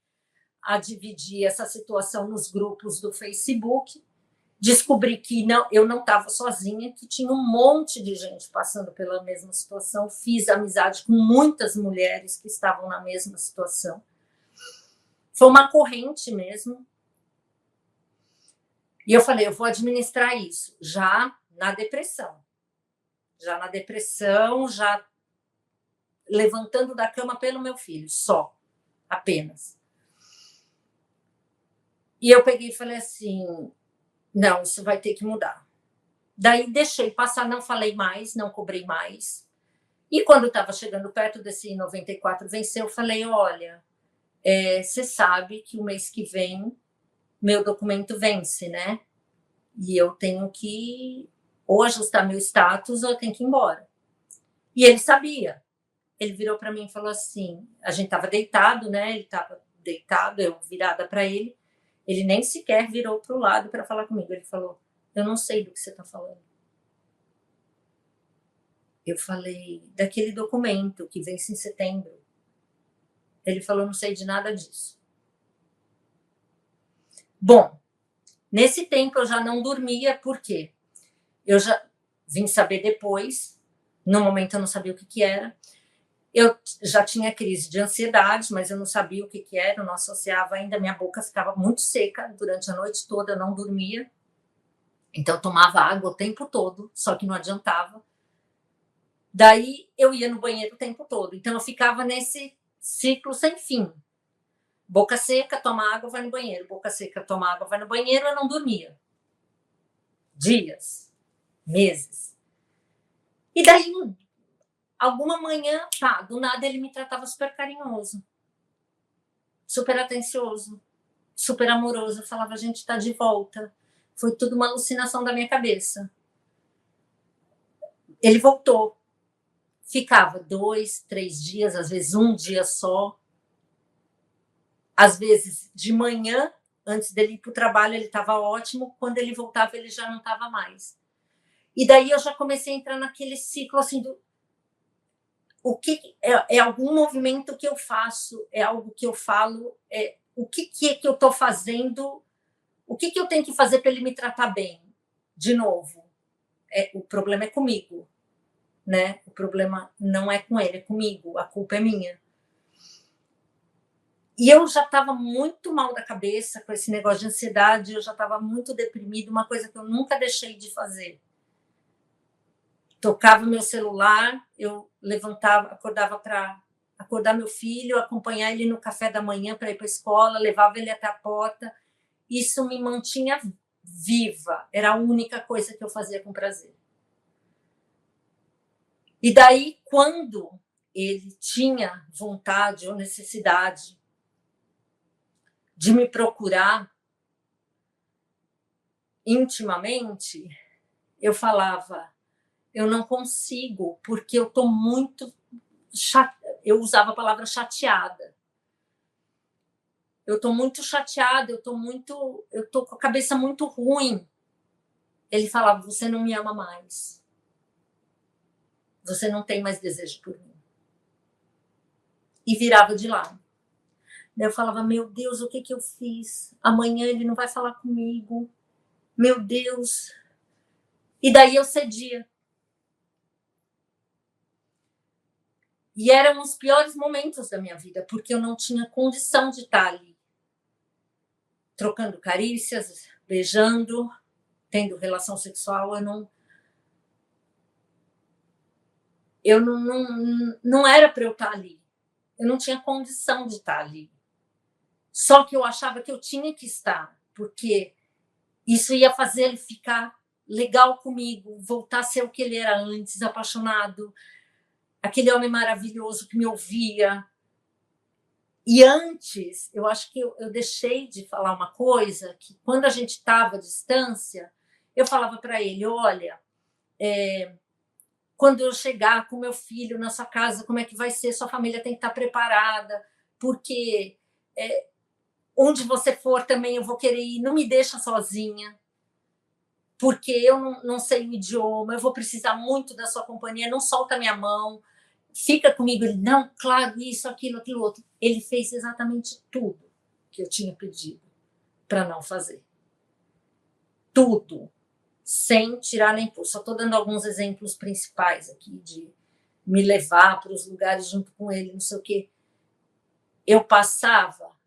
a dividir essa situação nos grupos do Facebook, descobri que eu não estava sozinha, que tinha um monte de gente passando pela mesma situação, fiz amizade com muitas mulheres que estavam na mesma situação. Foi uma corrente mesmo. E eu falei, eu vou administrar isso, já na depressão. Já levantando da cama pelo meu filho, só, apenas. E eu peguei e falei assim, não, isso vai ter que mudar. Daí deixei passar, não falei mais, não cobrei mais. E quando estava chegando perto desse 94 vencer, eu falei, olha, você sabe que o mês que vem meu documento vence, né? E eu tenho que ou ajustar meu status ou eu tenho que ir embora. E ele sabia. Ele virou para mim e falou assim, a gente estava deitado, né? Ele estava deitado, eu virada para ele. Ele nem sequer virou para o lado para falar comigo. Ele falou, eu não sei do que você está falando. Eu falei, daquele documento que vence em setembro. Ele falou, não sei de nada disso. Bom, nesse tempo eu já não dormia, por quê? Eu já vim saber depois, no momento eu não sabia o que era. Eu já tinha crise de ansiedade, mas eu não sabia o que era, eu não associava ainda, minha boca ficava muito seca durante a noite toda, eu não dormia. Então eu tomava água o tempo todo, só que não adiantava. Daí eu ia no banheiro o tempo todo. Então eu ficava nesse ciclo sem fim. Boca seca, toma água, vai no banheiro. Boca seca, toma água, vai no banheiro. Eu não dormia. Dias, meses. E daí, alguma manhã, tá, do nada ele me tratava super carinhoso, super atencioso, super amoroso. Eu falava, a gente tá de volta. Foi tudo uma alucinação da minha cabeça. Ele voltou. Ficava 2, 3 dias, às vezes um dia só. Às vezes, de manhã, antes dele ir para o trabalho, ele estava ótimo. Quando ele voltava, ele já não estava mais. E daí eu já comecei a entrar naquele ciclo assim do o que é algum movimento que eu faço, é algo que eu falo, o que é que eu estou fazendo, o que eu tenho que fazer para ele me tratar bem. De novo, o problema é comigo, né? O problema não é com ele, é comigo, a culpa é minha. E eu já estava muito mal da cabeça com esse negócio de ansiedade, eu já estava muito deprimida, uma coisa que eu nunca deixei de fazer. Tocava meu celular, eu levantava, acordava para acordar meu filho, acompanhar ele no café da manhã para ir para a escola, levava ele até a porta. Isso me mantinha viva, era a única coisa que eu fazia com prazer. E daí, quando ele tinha vontade ou necessidade de me procurar intimamente, eu falava, eu não consigo, porque eu estou muito eu usava a palavra chateada. Eu estou muito chateada, eu estou com a cabeça muito ruim. Ele falava, você não me ama mais. Você não tem mais desejo por mim. E virava de lado. Daí eu falava, meu Deus, o que eu fiz? Amanhã ele não vai falar comigo. Meu Deus. E daí eu cedia. E eram os piores momentos da minha vida, porque eu não tinha condição de estar ali. Trocando carícias, beijando, tendo relação sexual, não era para eu estar ali. Eu não tinha condição de estar ali. Só que eu achava que eu tinha que estar, porque isso ia fazer ele ficar legal comigo, voltar a ser o que ele era antes, apaixonado, aquele homem maravilhoso que me ouvia. E antes, eu acho que eu deixei de falar uma coisa que, quando a gente estava à distância, eu falava para ele, olha, quando eu chegar com meu filho na sua casa, como é que vai ser? Sua família tem que estar preparada, porque onde você for também eu vou querer ir, não me deixa sozinha, porque eu não sei o idioma, eu vou precisar muito da sua companhia, não solta minha mão, fica comigo. Ele, não, claro, isso, aquilo, outro. Ele fez exatamente tudo que eu tinha pedido para não fazer. Tudo, sem tirar nem pôr. Só estou dando alguns exemplos principais aqui de me levar para os lugares junto com ele, não sei o quê. Eu passava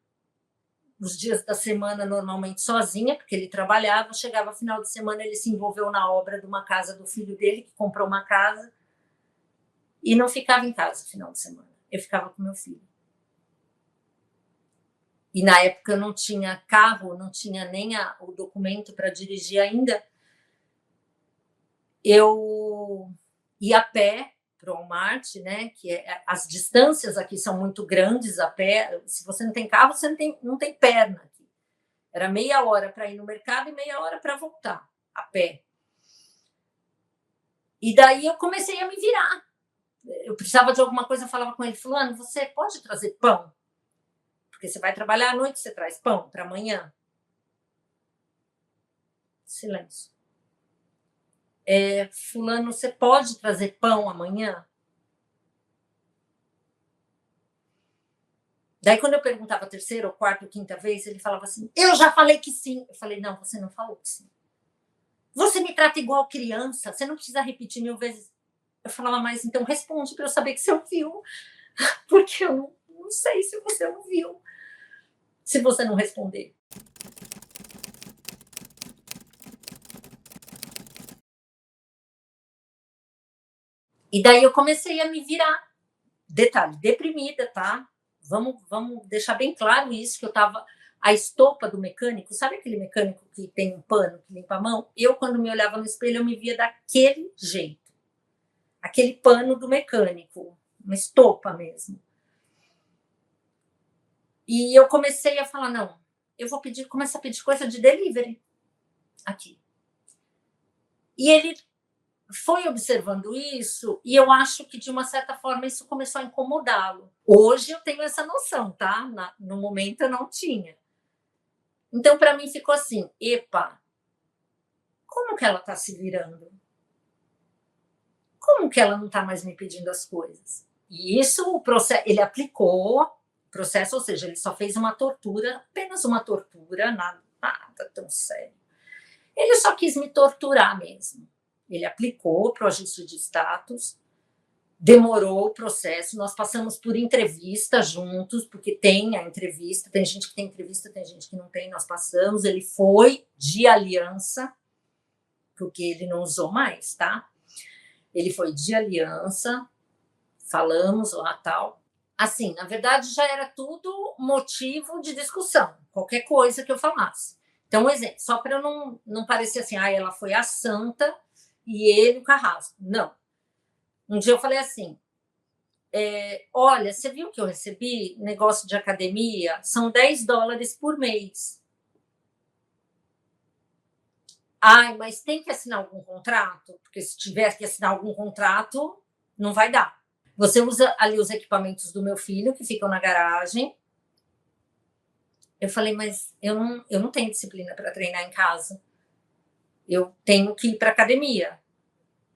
os dias da semana normalmente sozinha, porque ele trabalhava, chegava final de semana, ele se envolveu na obra de uma casa do filho dele, que comprou uma casa, e não ficava em casa final de semana. Eu ficava com meu filho. E na época eu não tinha carro, não tinha nem o documento para dirigir ainda. Eu ia a pé para o Walmart, né? Que as distâncias aqui são muito grandes a pé. Se você não tem carro, você não tem perna aqui. Era meia hora para ir no mercado e meia hora para voltar a pé. E daí eu comecei a me virar. Eu precisava de alguma coisa, eu falava com ele, fulano, você pode trazer pão? Porque você vai trabalhar à noite, você traz pão para amanhã. Silêncio. Fulano, você pode trazer pão amanhã? Daí, quando eu perguntava a terceira, ou quarta, ou quinta vez, ele falava assim, eu já falei que sim. Eu falei, não, você não falou que sim. Você me trata igual criança, você não precisa repetir 1000 vezes. Eu falava, mas então responde para eu saber que você ouviu, porque eu não sei se você ouviu. Se você não responder. E daí eu comecei a me virar. Detalhe, deprimida, tá? Vamos deixar bem claro isso, que eu estava... A estopa do mecânico, sabe aquele mecânico que tem um pano que limpa a mão? Eu, quando me olhava no espelho, eu me via daquele jeito. Aquele pano do mecânico, uma estopa mesmo. E eu comecei a falar, não, eu vou começar a pedir coisa de delivery aqui. E ele foi observando isso, e eu acho que, de uma certa forma, isso começou a incomodá-lo. Hoje eu tenho essa noção, tá? No momento eu não tinha. Então, para mim, ficou assim, epa, como que ela está se virando? Como que ela não está mais me pedindo as coisas? E isso, o processo, ele aplicou o processo, ou seja, ele só fez uma tortura, apenas uma tortura, nada tão sério. Ele só quis me torturar mesmo. Ele aplicou para o ajuste de status, demorou o processo, nós passamos por entrevista juntos, porque tem a entrevista, tem gente que tem entrevista, tem gente que não tem, nós passamos, ele foi de aliança, porque ele não usou mais, tá? Ele foi de aliança, falamos lá, tal. Assim, na verdade, já era tudo motivo de discussão, qualquer coisa que eu falasse. Então, um exemplo, só para não parecer assim, ela foi a santa e ele o carrasco. Não. Um dia eu falei assim, olha, você viu que eu recebi negócio de academia? São $10 por mês. Mas tem que assinar algum contrato? Porque se tiver que assinar algum contrato, não vai dar. Você usa ali os equipamentos do meu filho, que ficam na garagem. Eu falei, mas eu não tenho disciplina para treinar em casa. Eu tenho que ir para academia.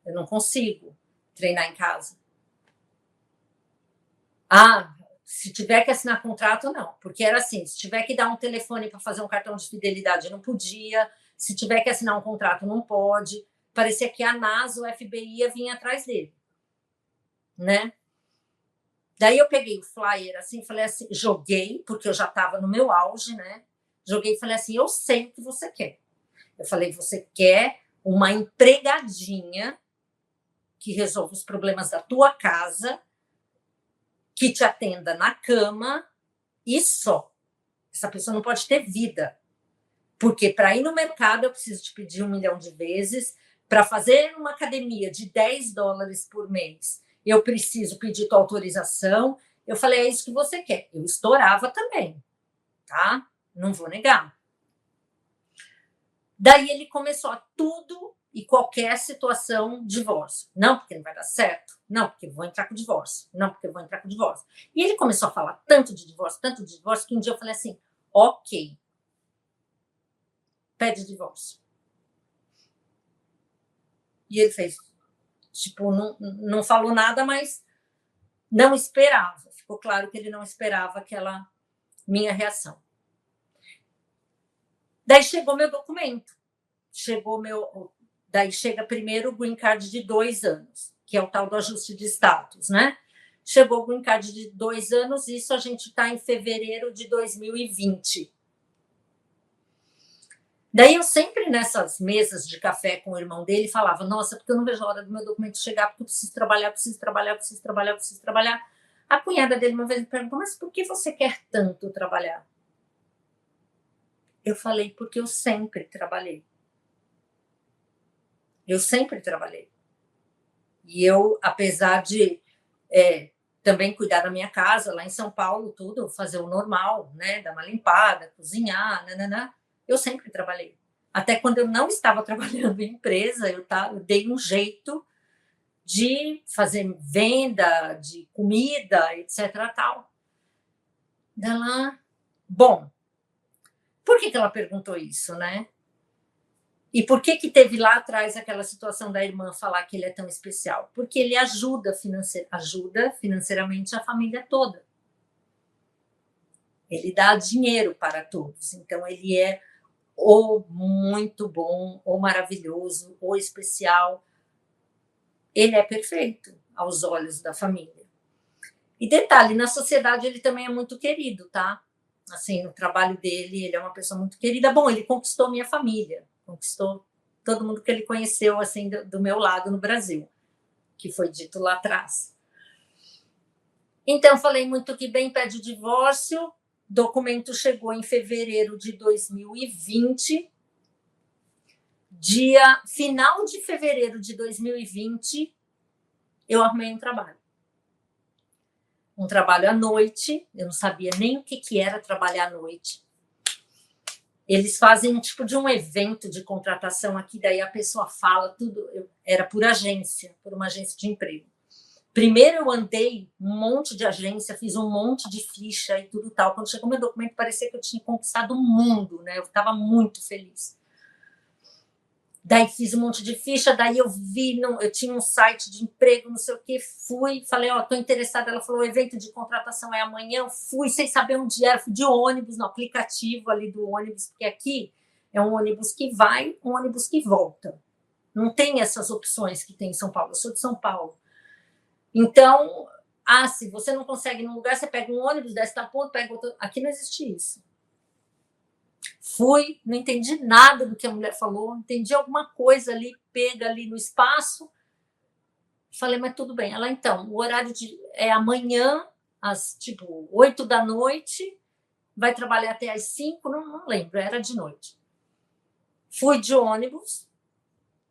Eu não consigo treinar em casa. Se tiver que assinar contrato, não. Porque era assim, se tiver que dar um telefone para fazer um cartão de fidelidade, não podia. Se tiver que assinar um contrato, não pode. Parecia que a NASA, o FBI ia vir atrás dele. Né? Daí eu peguei o flyer assim, falei assim, joguei, porque eu já estava no meu auge, né? Joguei e falei assim, eu sei o que você quer. Eu falei, você quer uma empregadinha que resolva os problemas da tua casa, que te atenda na cama e só. Essa pessoa não pode ter vida. Porque para ir no mercado eu preciso te pedir 1 milhão de vezes, para fazer uma academia de $10 por mês, eu preciso pedir tua autorização. Eu falei, é isso que você quer. Eu estourava também, tá? Não vou negar. Daí ele começou a tudo e qualquer situação, divórcio. Não, porque não vai dar certo. Não, porque eu vou entrar com divórcio. Não, porque eu vou entrar com divórcio. E ele começou a falar tanto de divórcio, que um dia eu falei assim, ok, pede divórcio. E ele fez, tipo, não falou nada, mas não esperava. Ficou claro que ele não esperava aquela minha reação. Daí chegou meu documento. Daí chega primeiro o green card de 2 anos, que é o tal do ajuste de status, né? Chegou o green card de 2 anos, isso a gente está em fevereiro de 2020. Daí eu sempre, nessas mesas de café com o irmão dele, falava, nossa, porque eu não vejo a hora do meu documento chegar, porque eu preciso trabalhar, preciso trabalhar, preciso trabalhar, preciso trabalhar. A cunhada dele uma vez me perguntou, mas por que você quer tanto trabalhar? Eu falei, porque eu sempre trabalhei. Eu sempre trabalhei. E eu, apesar de também cuidar da minha casa, lá em São Paulo, tudo, fazer o normal, né? Dar uma limpada, cozinhar, nananã, eu sempre trabalhei. Até quando eu não estava trabalhando em empresa, eu dei um jeito de fazer venda de comida, etc. Tal. Dela, bom, por que ela perguntou isso, né? E por que teve lá atrás aquela situação da irmã falar que ele é tão especial? Porque ele ajuda financeiramente a família toda. Ele dá dinheiro para todos. Então, ele é ou muito bom, ou maravilhoso, ou especial. Ele é perfeito aos olhos da família. E detalhe, na sociedade ele também é muito querido, tá? Assim, no trabalho dele, ele é uma pessoa muito querida. Bom, ele conquistou minha família, conquistou todo mundo que ele conheceu, assim, do meu lado no Brasil. que foi dito lá atrás. Então, falei muito que bem, pede o divórcio, documento chegou em fevereiro de 2020, final de fevereiro de 2020, eu arrumei um trabalho. Um trabalho à noite, eu não sabia nem o que era trabalhar à noite. Eles fazem um tipo de um evento de contratação aqui, daí a pessoa fala tudo, era por agência, por uma agência de emprego. Primeiro eu andei um monte de agência, fiz um monte de ficha e tudo tal. Quando chegou meu documento, parecia que eu tinha conquistado o mundo, né? Eu estava muito feliz. Daí fiz um monte de ficha, daí eu vi, eu tinha um site de emprego, não sei o que, fui, falei, ó, estou interessada. Ela falou, o evento de contratação é amanhã. Eu fui sem saber onde era, fui de ônibus, no aplicativo ali do ônibus, porque aqui é um ônibus que vai, um ônibus que volta. Não tem essas opções que tem em São Paulo. Eu sou de São Paulo. Então, se você não consegue num lugar, você pega um ônibus, desce da ponta, pega outro. Aqui não existe isso. Fui, não entendi nada do que a mulher falou, entendi alguma coisa ali, pega ali no espaço. Falei, mas tudo bem. Ela, então, o horário é amanhã, às 8 da noite, vai trabalhar até às 5, não lembro, era de noite. Fui de ônibus,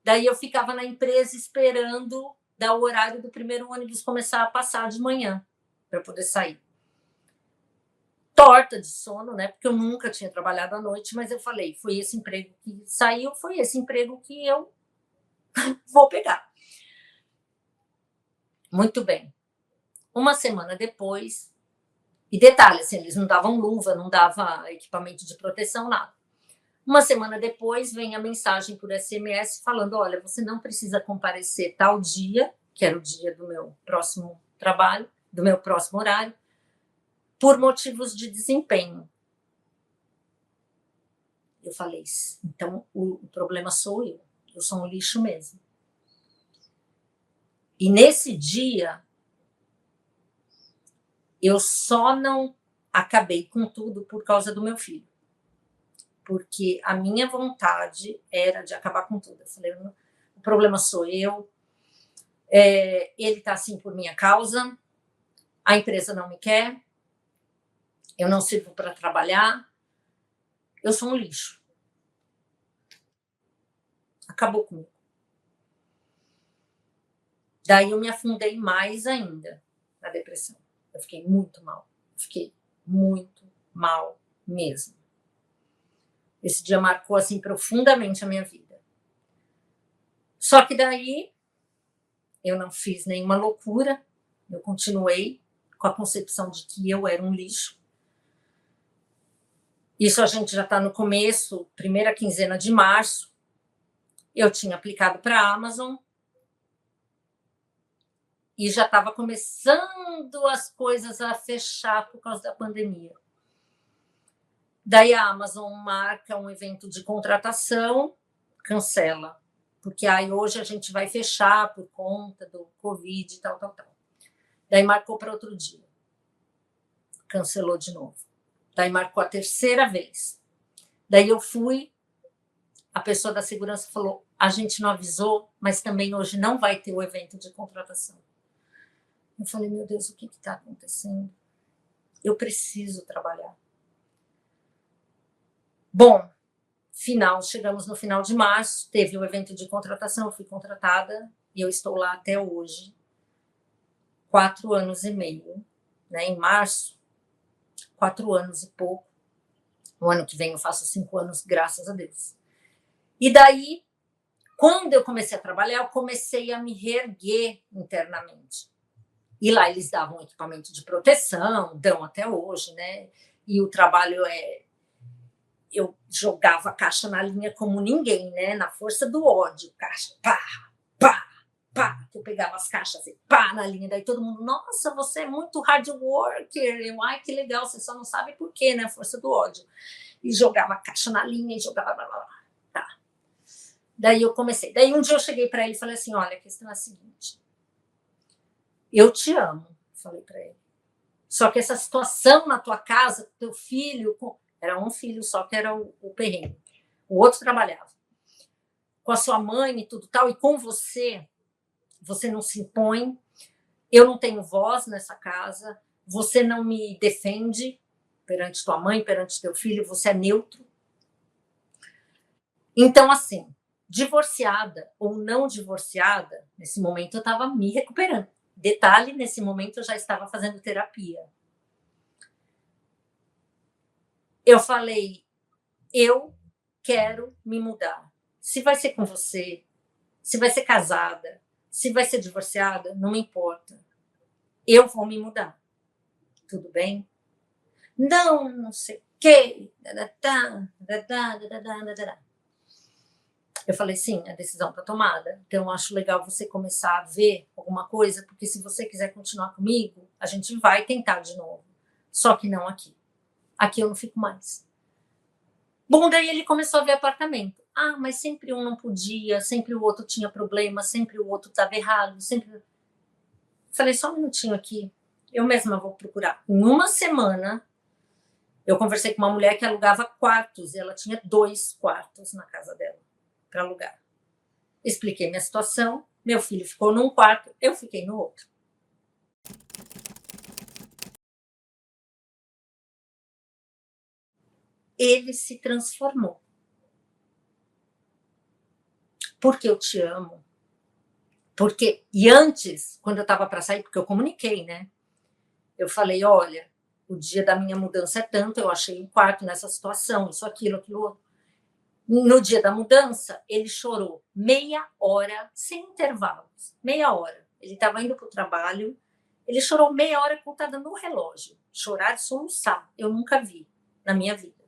daí eu ficava na empresa esperando dar o horário do primeiro ônibus começar a passar de manhã, para eu poder sair. Torta de sono, né? Porque eu nunca tinha trabalhado à noite, mas eu falei, foi esse emprego que saiu, foi esse emprego que eu vou pegar. Muito bem. Uma semana depois, e detalhe, assim, eles não davam luva, não dava equipamento de proteção, nada. Uma semana depois, vem a mensagem por SMS falando, olha, você não precisa comparecer tal dia, que era o dia do meu próximo trabalho, do meu próximo horário, por motivos de desempenho. Eu falei, então o problema sou eu sou um lixo mesmo. E nesse dia, eu só não acabei com tudo por causa do meu filho. Porque a minha vontade era de acabar com tudo. Eu falei, o problema sou eu, ele está assim por minha causa, a empresa não me quer, eu não sirvo para trabalhar, eu sou um lixo. Acabou comigo. Daí eu me afundei mais ainda na depressão. Eu fiquei muito mal. Fiquei muito mal mesmo. Esse dia marcou assim profundamente a minha vida. Só que daí eu não fiz nenhuma loucura, eu continuei com a concepção de que eu era um lixo. Isso a gente já está no começo, primeira quinzena de março. Eu tinha aplicado para a Amazon e já estava começando as coisas a fechar por causa da pandemia. Daí a Amazon marca um evento de contratação, cancela, porque hoje a gente vai fechar por conta do Covid e tal. Daí marcou para outro dia, cancelou de novo. Daí marcou a terceira vez. Daí eu fui, a pessoa da segurança falou, a gente não avisou, mas também hoje não vai ter o evento de contratação. Eu falei, meu Deus, o que está acontecendo? Eu preciso trabalhar. Bom, chegamos no final de março, teve o evento de contratação, eu fui contratada e eu estou lá até hoje, 4 anos e meio, né? Em março, 4 anos e pouco. No ano que vem eu faço 5 anos, graças a Deus. E daí, quando eu comecei a trabalhar, eu comecei a me reerguer internamente. E lá eles davam equipamento de proteção, dão até hoje, né? E o trabalho eu jogava a caixa na linha como ninguém, né? Na força do ódio, caixa, pá, pá, pá. Eu pegava as caixas e pá na linha, daí todo mundo, nossa, você é muito hard worker. Eu, ai, que legal, você só não sabe por quê, né? Força do ódio. E jogava a caixa na linha e jogava, blá, blá, blá. Tá. Daí eu comecei. Daí um dia eu cheguei para ele e falei assim, olha, a questão é a seguinte, eu te amo, falei para ele. Só que essa situação na tua casa, teu filho, era um filho só que era o perrengue. O outro trabalhava. Com a sua mãe e tudo tal, e com você, você não se impõe, eu não tenho voz nessa casa, você não me defende perante tua mãe, perante teu filho, você é neutro. Então, assim, divorciada ou não divorciada, nesse momento eu estava me recuperando. Detalhe, nesse momento eu já estava fazendo terapia. Eu falei, eu quero me mudar. Se vai ser com você, se vai ser casada, se vai ser divorciada, não me importa. Eu vou me mudar. Tudo bem? Não, não sei o quê. Eu falei, sim, a decisão está tomada. Então, eu acho legal você começar a ver alguma coisa, porque se você quiser continuar comigo, a gente vai tentar de novo. Só que não aqui. Aqui eu não fico mais. Bom, daí ele começou a ver apartamento. Ah, mas sempre um não podia, sempre o outro tinha problema, sempre o outro estava errado, sempre. Falei, só um minutinho aqui, eu mesma vou procurar. Em uma semana, eu conversei com uma mulher que alugava quartos, e ela tinha 2 quartos na casa dela para alugar. Expliquei minha situação, meu filho ficou num quarto, eu fiquei no outro. Ele se transformou. Porque eu te amo. Porque, e antes, quando eu estava para sair, porque eu comuniquei, né? Eu falei, olha, o dia da minha mudança é tanto, eu achei um quarto nessa situação, isso, aquilo, aquilo outro. No dia da mudança, ele chorou meia hora, sem intervalos, meia hora. Ele estava indo para o trabalho, ele chorou meia hora contada no relógio. Chorar de soluçar, eu nunca vi na minha vida.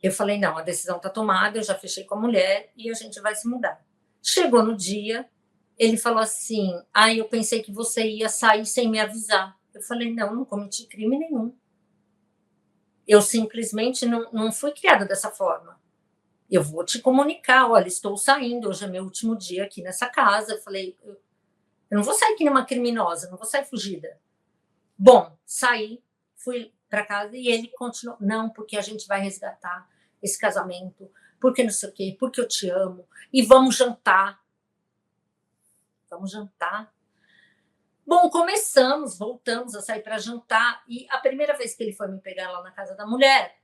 Eu falei, não, a decisão está tomada, eu já fechei com a mulher e a gente vai se mudar. Chegou no dia, ele falou assim, eu pensei que você ia sair sem me avisar. Eu falei, não, não cometi crime nenhum. Eu simplesmente não fui criada dessa forma. Eu vou te comunicar, olha, estou saindo, hoje é meu último dia aqui nessa casa. Eu falei, eu não vou sair que nem uma criminosa, não vou sair fugida. Bom, saí, fui para casa e ele continuou, não, porque a gente vai resgatar esse casamento, porque não sei o quê, porque eu te amo, e vamos jantar. Vamos jantar. Bom, voltamos a sair para jantar, e a primeira vez que ele foi me pegar lá na casa da mulher,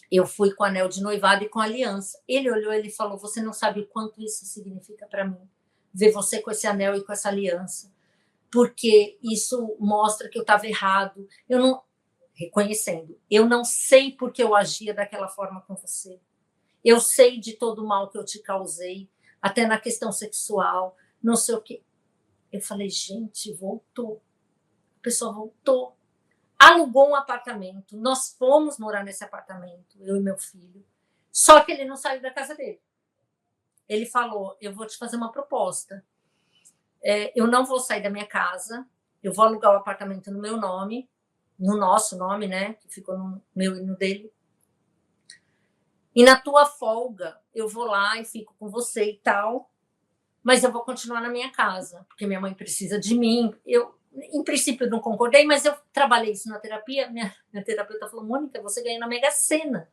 eu fui com anel de noivado e com aliança. Ele olhou e falou, você não sabe o quanto isso significa para mim, ver você com esse anel e com essa aliança, porque isso mostra que eu estava errado. Eu não, reconhecendo, eu não sei porque eu agia daquela forma com você. Eu sei de todo o mal que eu te causei, até na questão sexual, não sei o quê. Eu falei, gente, voltou. A pessoa voltou. Alugou um apartamento, nós fomos morar nesse apartamento, eu e meu filho. Só que ele não saiu da casa dele. Ele falou, eu vou te fazer uma proposta. Eu não vou sair da minha casa, eu vou alugar o apartamento no meu nome, no nosso nome, né? Que ficou no meu e no dele. E na tua folga, eu vou lá e fico com você e tal, mas eu vou continuar na minha casa, porque minha mãe precisa de mim. Eu, em princípio, não concordei, mas eu trabalhei isso na terapia. Minha terapeuta falou, Mônica, você ganha na Mega Sena.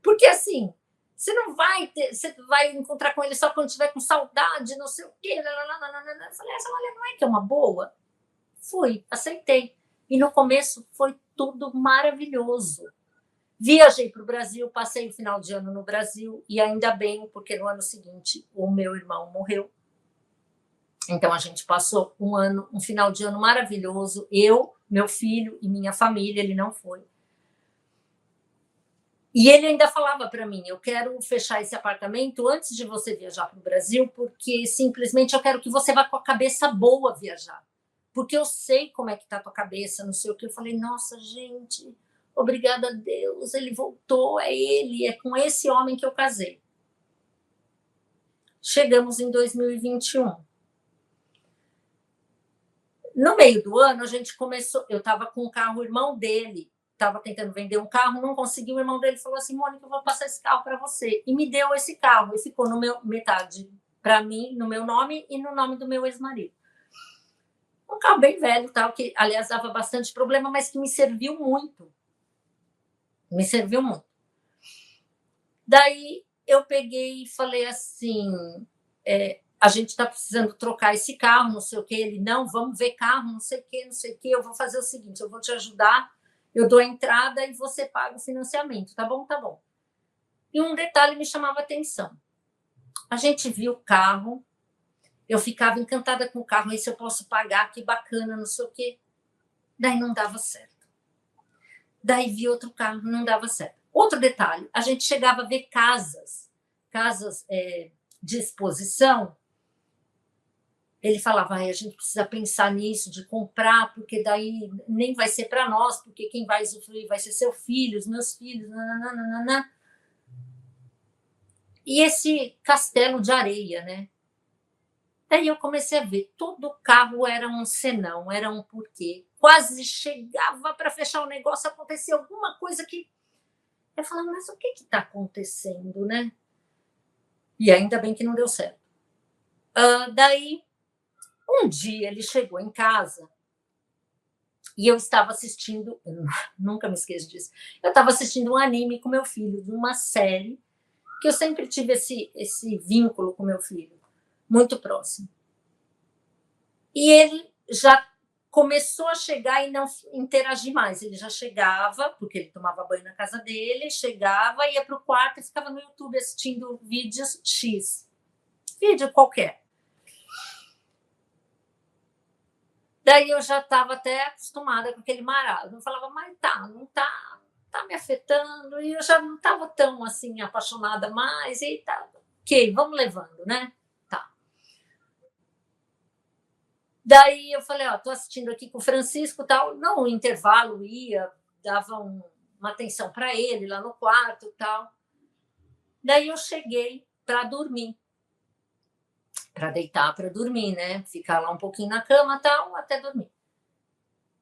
Porque, assim, você não vai ter, você vai encontrar com ele só quando estiver com saudade, não sei o quê. Eu falei, essa mulher não é que é uma boa? Fui, aceitei. E no começo foi tudo maravilhoso. Viajei para o Brasil, passei o final de ano no Brasil, e ainda bem, porque no ano seguinte o meu irmão morreu. Então a gente passou um final de ano maravilhoso, eu, meu filho e minha família. Ele não foi. E ele ainda falava para mim, eu quero fechar esse apartamento antes de você viajar para o Brasil, porque simplesmente eu quero que você vá com a cabeça boa viajar, porque eu sei como é que está a tua cabeça, não sei o que. Eu falei, nossa, gente, obrigada a Deus, ele voltou, é ele, é com esse homem que eu casei. Chegamos em 2021. No meio do ano, a gente começou, eu estava com o carro, o irmão dele estava tentando vender um carro, não conseguiu, o irmão dele falou assim, Mônica, eu vou passar esse carro para você. E me deu esse carro, e ficou no meu, metade para mim, no meu nome e no nome do meu ex-marido. Um carro bem velho, tal, que, aliás, dava bastante problema, mas que me serviu muito. Me serviu muito. Daí eu peguei e falei assim, a gente está precisando trocar esse carro, não sei o quê. Ele, não, vamos ver carro, não sei o quê, não sei o quê. Eu vou fazer o seguinte, eu vou te ajudar, eu dou a entrada e você paga o financiamento, tá bom? Tá bom. E um detalhe me chamava a atenção. A gente viu o carro, eu ficava encantada com o carro, esse eu posso pagar, que bacana, não sei o quê. Daí não dava certo. Daí vi outro carro, não dava certo. Outro detalhe, a gente chegava a ver casas de exposição. Ele falava, a gente precisa pensar nisso, de comprar, porque daí nem vai ser para nós, porque quem vai usufruir vai ser seu filho, os meus filhos, nananana. E esse castelo de areia, né? Daí eu comecei a ver, todo carro era um senão, era um porquê. Quase chegava para fechar o negócio, acontecia alguma coisa que... Eu falava, mas o que está acontecendo, né? E ainda bem que não deu certo. Daí, um dia ele chegou em casa e eu estava assistindo, eu nunca me esqueço disso, eu estava assistindo um anime com meu filho, de uma série, que eu sempre tive esse vínculo com meu filho, muito próximo. E ele já começou a chegar e não interagir mais. Ele já chegava, porque ele tomava banho na casa dele, chegava, ia para o quarto e ficava no YouTube assistindo vídeos X. Vídeo qualquer. Daí eu já estava até acostumada com aquele marasmo. Eu falava, mas não tá me afetando. E eu já não estava tão assim apaixonada mais. E tá, ok, vamos levando, né? Tá. Daí eu falei, tô assistindo aqui com o Francisco, tal. Não, o intervalo ia, dava uma atenção para ele lá no quarto, tal. Daí eu cheguei para dormir, para deitar, para dormir, né? Ficar lá um pouquinho na cama, tal, até dormir.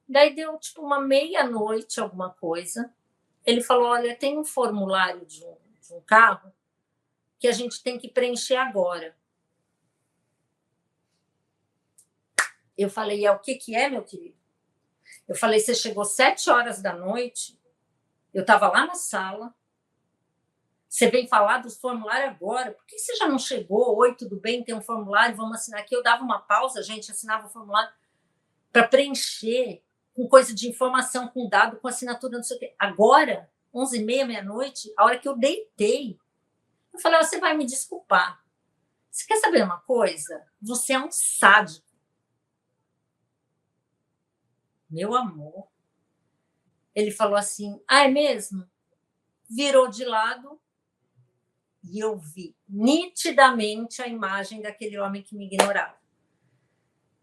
Daí deu tipo uma meia-noite, alguma coisa. Ele falou, olha, tem um formulário de um carro que a gente tem que preencher agora. Eu falei, o que é, meu querido? Eu falei, você chegou 7 horas da noite, eu estava lá na sala, você vem falar dos formulários agora, por que você já não chegou? Oi, tudo bem, tem um formulário, vamos assinar aqui. Eu dava uma pausa, a gente assinava o formulário para preencher com coisa de informação, com dado, com assinatura, não sei o quê. Agora, 11h30, meia-noite, a hora que eu deitei, eu falei, você vai me desculpar. Você quer saber uma coisa? Você é um sádico. Meu amor. Ele falou assim, é mesmo? Virou de lado e eu vi nitidamente a imagem daquele homem que me ignorava.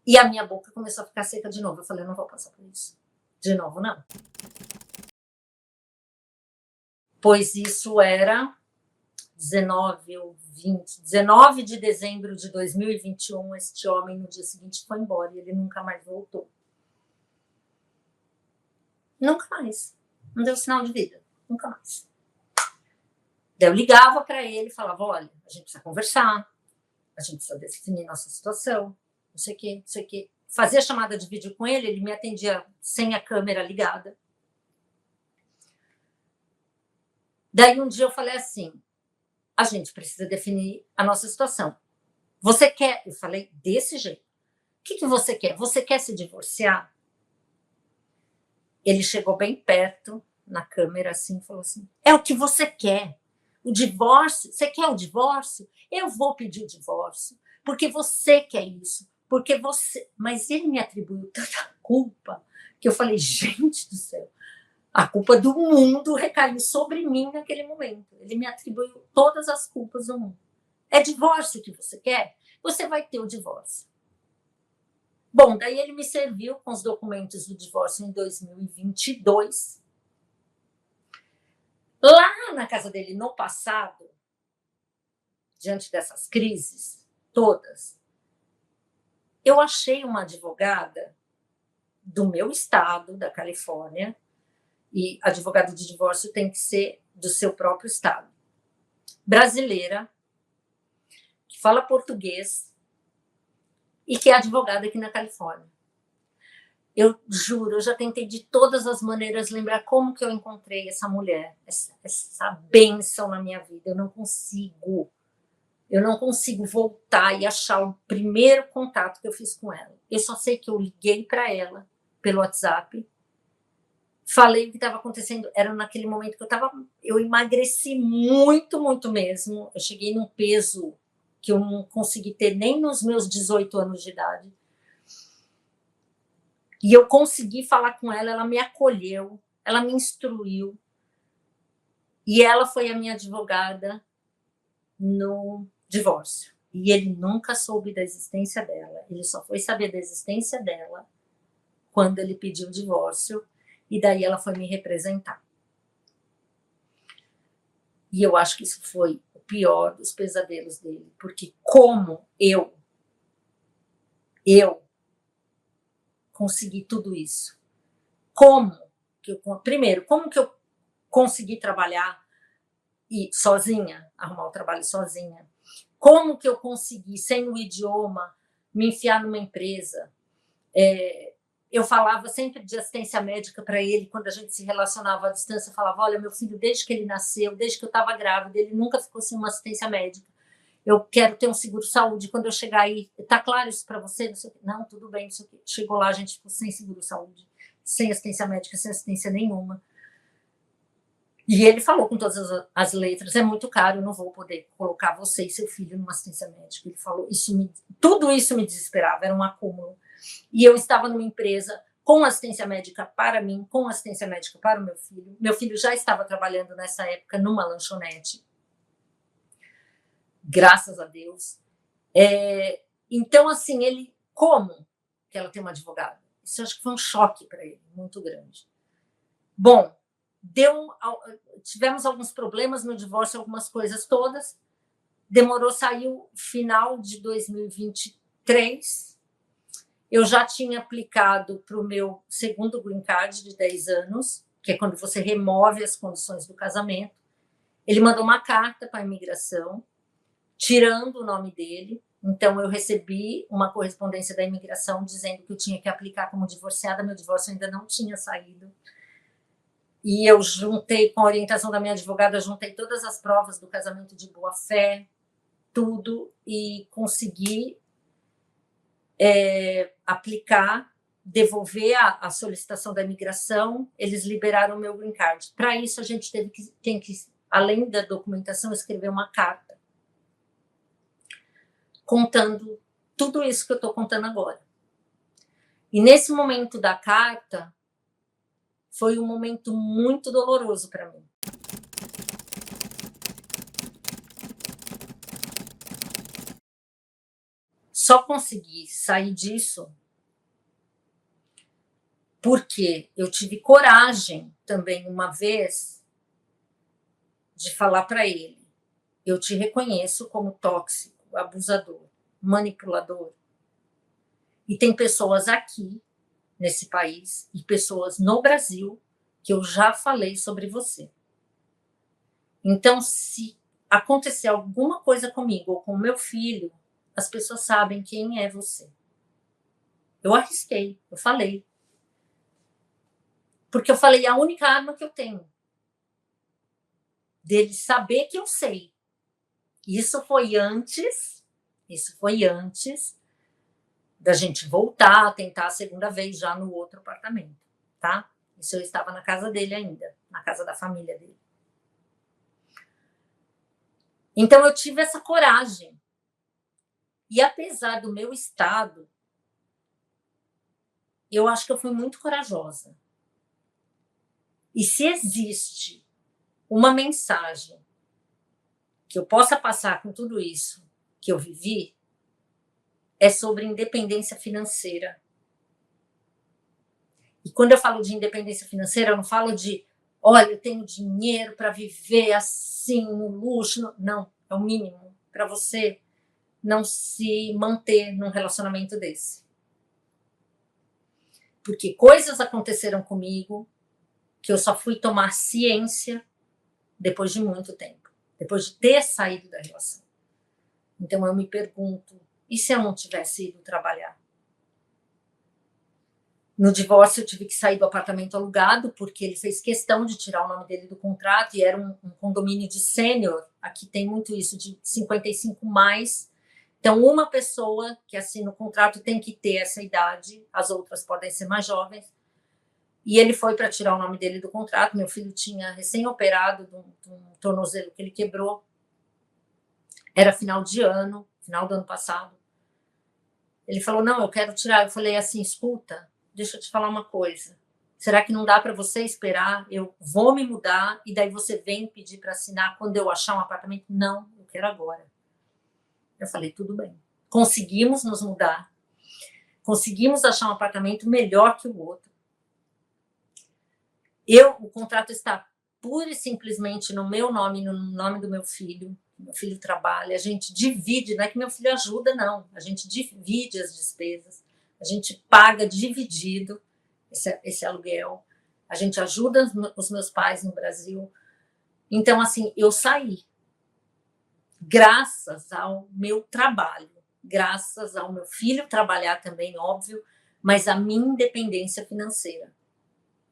E a minha boca começou a ficar seca de novo. Eu falei, eu não vou passar por isso. De novo, não. Pois isso era 19 ou 20, 19 de dezembro de 2021, este homem no dia seguinte foi embora e ele nunca mais voltou. Nunca mais. Não deu sinal de vida. Nunca mais. Daí eu ligava para ele e falava, olha, a gente precisa conversar, a gente precisa definir nossa situação, não sei o quê, não sei o quê. Fazia chamada de vídeo com ele, ele me atendia sem a câmera ligada. Daí um dia eu falei assim, a gente precisa definir a nossa situação. Você quer, eu falei desse jeito, o que você quer? Você quer se divorciar? Ele chegou bem perto na câmera assim e falou assim, é o que você quer. O divórcio, você quer o divórcio? Eu vou pedir o divórcio, porque você quer isso, porque você... Mas ele me atribuiu tanta culpa que eu falei, gente do céu, a culpa do mundo recaiu sobre mim naquele momento. Ele me atribuiu todas as culpas do mundo. É divórcio que você quer? Você vai ter o divórcio. Bom, daí ele me serviu com os documentos do divórcio em 2022. Lá na casa dele, no passado, diante dessas crises todas, eu achei uma advogada do meu estado, da Califórnia, e advogado de divórcio tem que ser do seu próprio estado, brasileira, que fala português e que é advogada aqui na Califórnia. Eu juro, eu já tentei de todas as maneiras lembrar como que eu encontrei essa mulher, essa bênção na minha vida. Eu não consigo. Eu não consigo voltar e achar o primeiro contato que eu fiz com ela. Eu só sei que eu liguei para ela pelo WhatsApp, falei o que estava acontecendo. Era naquele momento que eu emagreci muito, muito mesmo. Eu cheguei num peso que eu não consegui ter nem nos meus 18 anos de idade. E eu consegui falar com ela, ela me acolheu, ela me instruiu. E ela foi a minha advogada no divórcio. E ele nunca soube da existência dela. Ele só foi saber da existência dela quando ele pediu o divórcio. E daí ela foi me representar. E eu acho que isso foi o pior dos pesadelos dele. Porque como eu consegui tudo isso? Primeiro, como que eu consegui trabalhar sozinha, arrumar o trabalho sozinha? Como que eu consegui, sem o idioma, me enfiar numa empresa? Eu falava sempre de assistência médica para ele, quando a gente se relacionava à distância, eu falava, olha, meu filho, desde que ele nasceu, desde que eu estava grávida, ele nunca ficou sem uma assistência médica. Eu quero ter um seguro-saúde, quando eu chegar aí, tá claro isso para você? Não, tudo bem, chegou lá, a gente ficou sem seguro-saúde, sem assistência médica, sem assistência nenhuma. E ele falou com todas as letras, é muito caro, eu não vou poder colocar você e seu filho numa assistência médica. Ele falou, tudo isso me desesperava, era um acúmulo. E eu estava numa empresa com assistência médica para mim, com assistência médica para o meu filho. Meu filho já estava trabalhando nessa época numa lanchonete. Graças a Deus. Então, assim, como que ela tem uma advogada? Isso eu acho que foi um choque para ele, muito grande. Bom, tivemos alguns problemas no divórcio, algumas coisas todas. Demorou, saiu final de 2023. Eu já tinha aplicado para o meu segundo green card de 10 anos, que é quando você remove as condições do casamento. Ele mandou uma carta para a imigração, tirando o nome dele. Então, eu recebi uma correspondência da imigração dizendo que eu tinha que aplicar como divorciada. Meu divórcio ainda não tinha saído. E eu juntei, com a orientação da minha advogada, juntei todas as provas do casamento de boa-fé, tudo, e consegui aplicar, devolver a solicitação da imigração. Eles liberaram o meu green card. Para isso, a gente tem que, além da documentação, escrever uma carta contando tudo isso que eu estou contando agora. E nesse momento da carta, foi um momento muito doloroso para mim. Só consegui sair disso porque eu tive coragem também, uma vez, de falar para ele, eu te reconheço como tóxico, abusador, manipulador. E tem pessoas aqui, nesse país, e pessoas no Brasil, que eu já falei sobre você. Então, se acontecer alguma coisa comigo ou com meu filho, as pessoas sabem quem é você. Eu arrisquei, eu falei. Porque eu falei, a única arma que eu tenho, dele saber que eu sei. Isso foi antes da gente voltar a tentar a segunda vez já no outro apartamento, tá? Isso eu estava na casa dele ainda, na casa da família dele. Então eu tive essa coragem. E apesar do meu estado, eu acho que eu fui muito corajosa. E se existe uma mensagem que eu possa passar com tudo isso que eu vivi, é sobre independência financeira. E quando eu falo de independência financeira, eu não falo de, olha, eu tenho dinheiro para viver assim, no luxo. Não, é o mínimo para você não se manter num relacionamento desse. Porque coisas aconteceram comigo que eu só fui tomar ciência depois de muito tempo, depois de ter saído da relação. Então eu me pergunto, e se eu não tivesse ido trabalhar? No divórcio, eu tive que sair do apartamento alugado, porque ele fez questão de tirar o nome dele do contrato, e era um condomínio de sênior. Aqui tem muito isso, de 55 mais. Então, uma pessoa que assina o contrato tem que ter essa idade, as outras podem ser mais jovens. E ele foi para tirar o nome dele do contrato. Meu filho tinha recém-operado de um tornozelo que ele quebrou. Era final de ano, final do ano passado. Ele falou, não, eu quero tirar. Eu falei assim, escuta, deixa eu te falar uma coisa. Será que não dá para você esperar? Eu vou me mudar e daí você vem pedir para assinar quando eu achar um apartamento? Não, eu quero agora. Eu falei, tudo bem. Conseguimos nos mudar. Conseguimos achar um apartamento melhor que o outro. O contrato está pura e simplesmente no meu nome, no nome do meu filho. Meu filho trabalha, a gente divide, não é que meu filho ajuda, não. A gente divide as despesas, a gente paga dividido esse aluguel, a gente ajuda os meus pais no Brasil. Então, assim, eu saí graças ao meu trabalho, graças ao meu filho trabalhar também, óbvio, mas a minha independência financeira.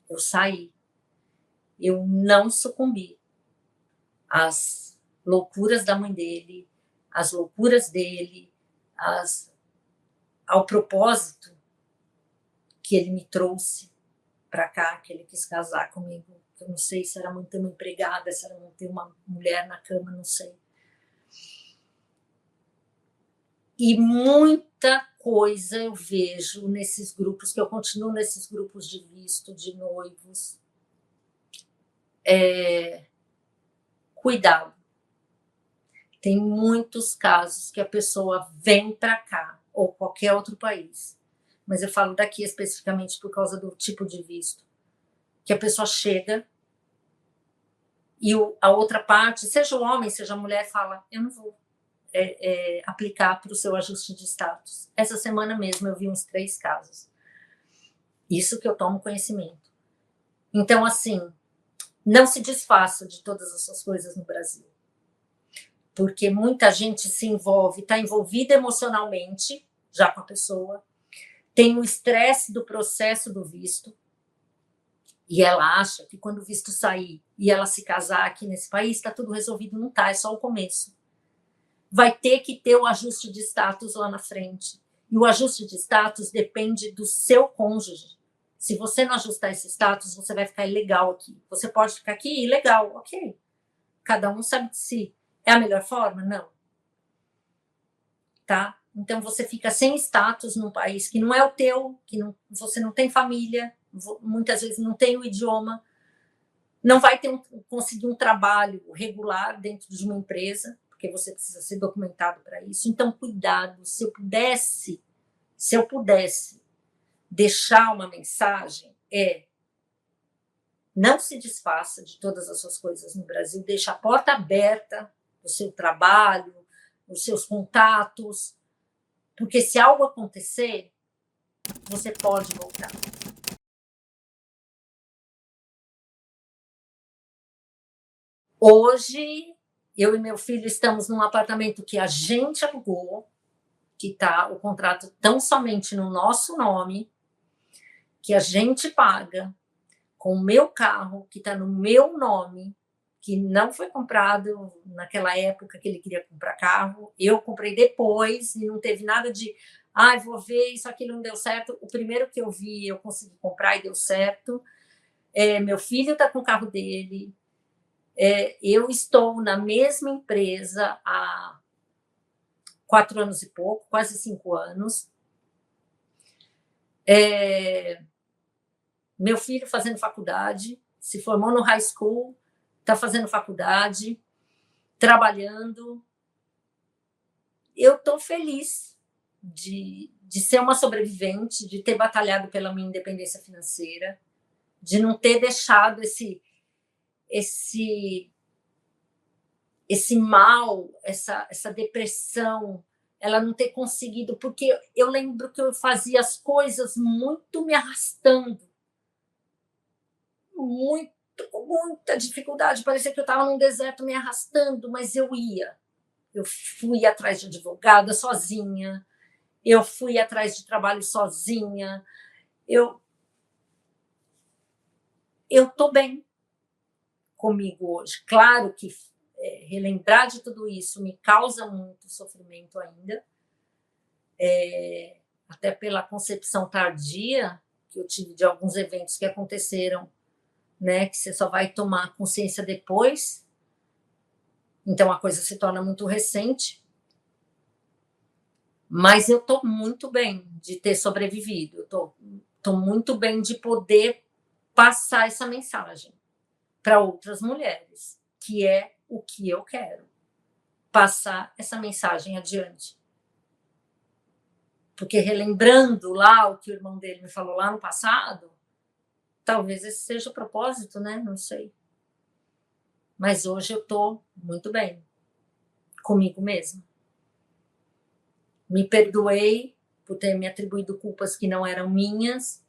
Eu saí. Eu não sucumbi às loucuras da mãe dele, às loucuras dele, ao propósito que ele me trouxe para cá, que ele quis casar comigo. Eu não sei se era manter uma empregada, se era manter uma mulher na cama, não sei. E muita coisa eu vejo nesses grupos, que eu continuo nesses grupos de visto, de noivos. Cuidado. Tem muitos casos que a pessoa vem para cá, ou qualquer outro país, mas eu falo daqui especificamente por causa do tipo de visto, que a pessoa chega e a outra parte, seja o homem, seja a mulher, fala, eu não vou aplicar para o seu ajuste de status. Essa semana mesmo eu vi uns 3 casos. Isso que eu tomo conhecimento. Então, assim, não se desfaça de todas essas coisas no Brasil. Porque muita gente se envolve, está envolvida emocionalmente já com a pessoa, tem o estresse do processo do visto, e ela acha que quando o visto sair e ela se casar aqui nesse país, está tudo resolvido. Não está, é só o começo. Vai ter que ter o ajuste de status lá na frente. E o ajuste de status depende do seu cônjuge. Se você não ajustar esse status, você vai ficar ilegal aqui. Você pode ficar aqui ilegal, ok. Cada um sabe de si. É a melhor forma? Não. Tá? Então, você fica sem status num país que não é o teu, que não, você não tem família, muitas vezes não tem o idioma, não vai conseguir um trabalho regular dentro de uma empresa, porque você precisa ser documentado para isso. Então, cuidado. Se eu pudesse deixar uma mensagem, não se desfaça de todas as suas coisas no Brasil, deixa a porta aberta do seu trabalho, dos seus contatos, porque se algo acontecer, você pode voltar. Hoje, eu e meu filho estamos num apartamento que a gente alugou, que está o contrato tão somente no nosso nome, que a gente paga, com o meu carro, que está no meu nome, que não foi comprado naquela época que ele queria comprar carro. Eu comprei depois e não teve nada de vou ver, isso, aquilo não deu certo. O primeiro que eu vi, eu consegui comprar e deu certo. Meu filho está com o carro dele. Eu estou na mesma empresa há 4 anos e pouco, quase 5 anos. Meu filho fazendo faculdade, se formou no high school, está fazendo faculdade, trabalhando. Eu estou feliz de ser uma sobrevivente, de ter batalhado pela minha independência financeira, de não ter deixado esse mal, essa depressão, ela não ter conseguido, porque eu lembro que eu fazia as coisas muito me arrastando, com muita dificuldade, parecia que eu estava num deserto me arrastando, mas eu ia. Eu fui atrás de advogada sozinha, eu fui atrás de trabalho sozinha, eu eu estou bem comigo hoje. Claro que relembrar de tudo isso me causa muito sofrimento ainda, até pela concepção tardia que eu tive de alguns eventos que aconteceram, né, que você só vai tomar consciência depois, então a coisa se torna muito recente. Mas eu estou muito bem de ter sobrevivido, eu estou muito bem de poder passar essa mensagem para outras mulheres, que é o que eu quero, passar essa mensagem adiante. Porque relembrando lá o que o irmão dele me falou lá no passado, talvez esse seja o propósito, né? Não sei. Mas hoje eu estou muito bem comigo mesma. Me perdoei por ter me atribuído culpas que não eram minhas.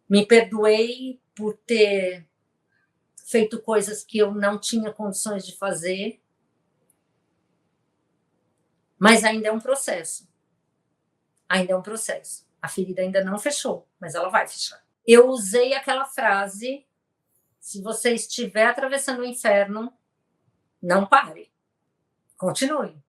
Me perdoei por ter feito coisas que eu não tinha condições de fazer. Mas ainda é um processo. Ainda é um processo. A ferida ainda não fechou, mas ela vai fechar. Eu usei aquela frase: se você estiver atravessando o inferno, não pare. Continue.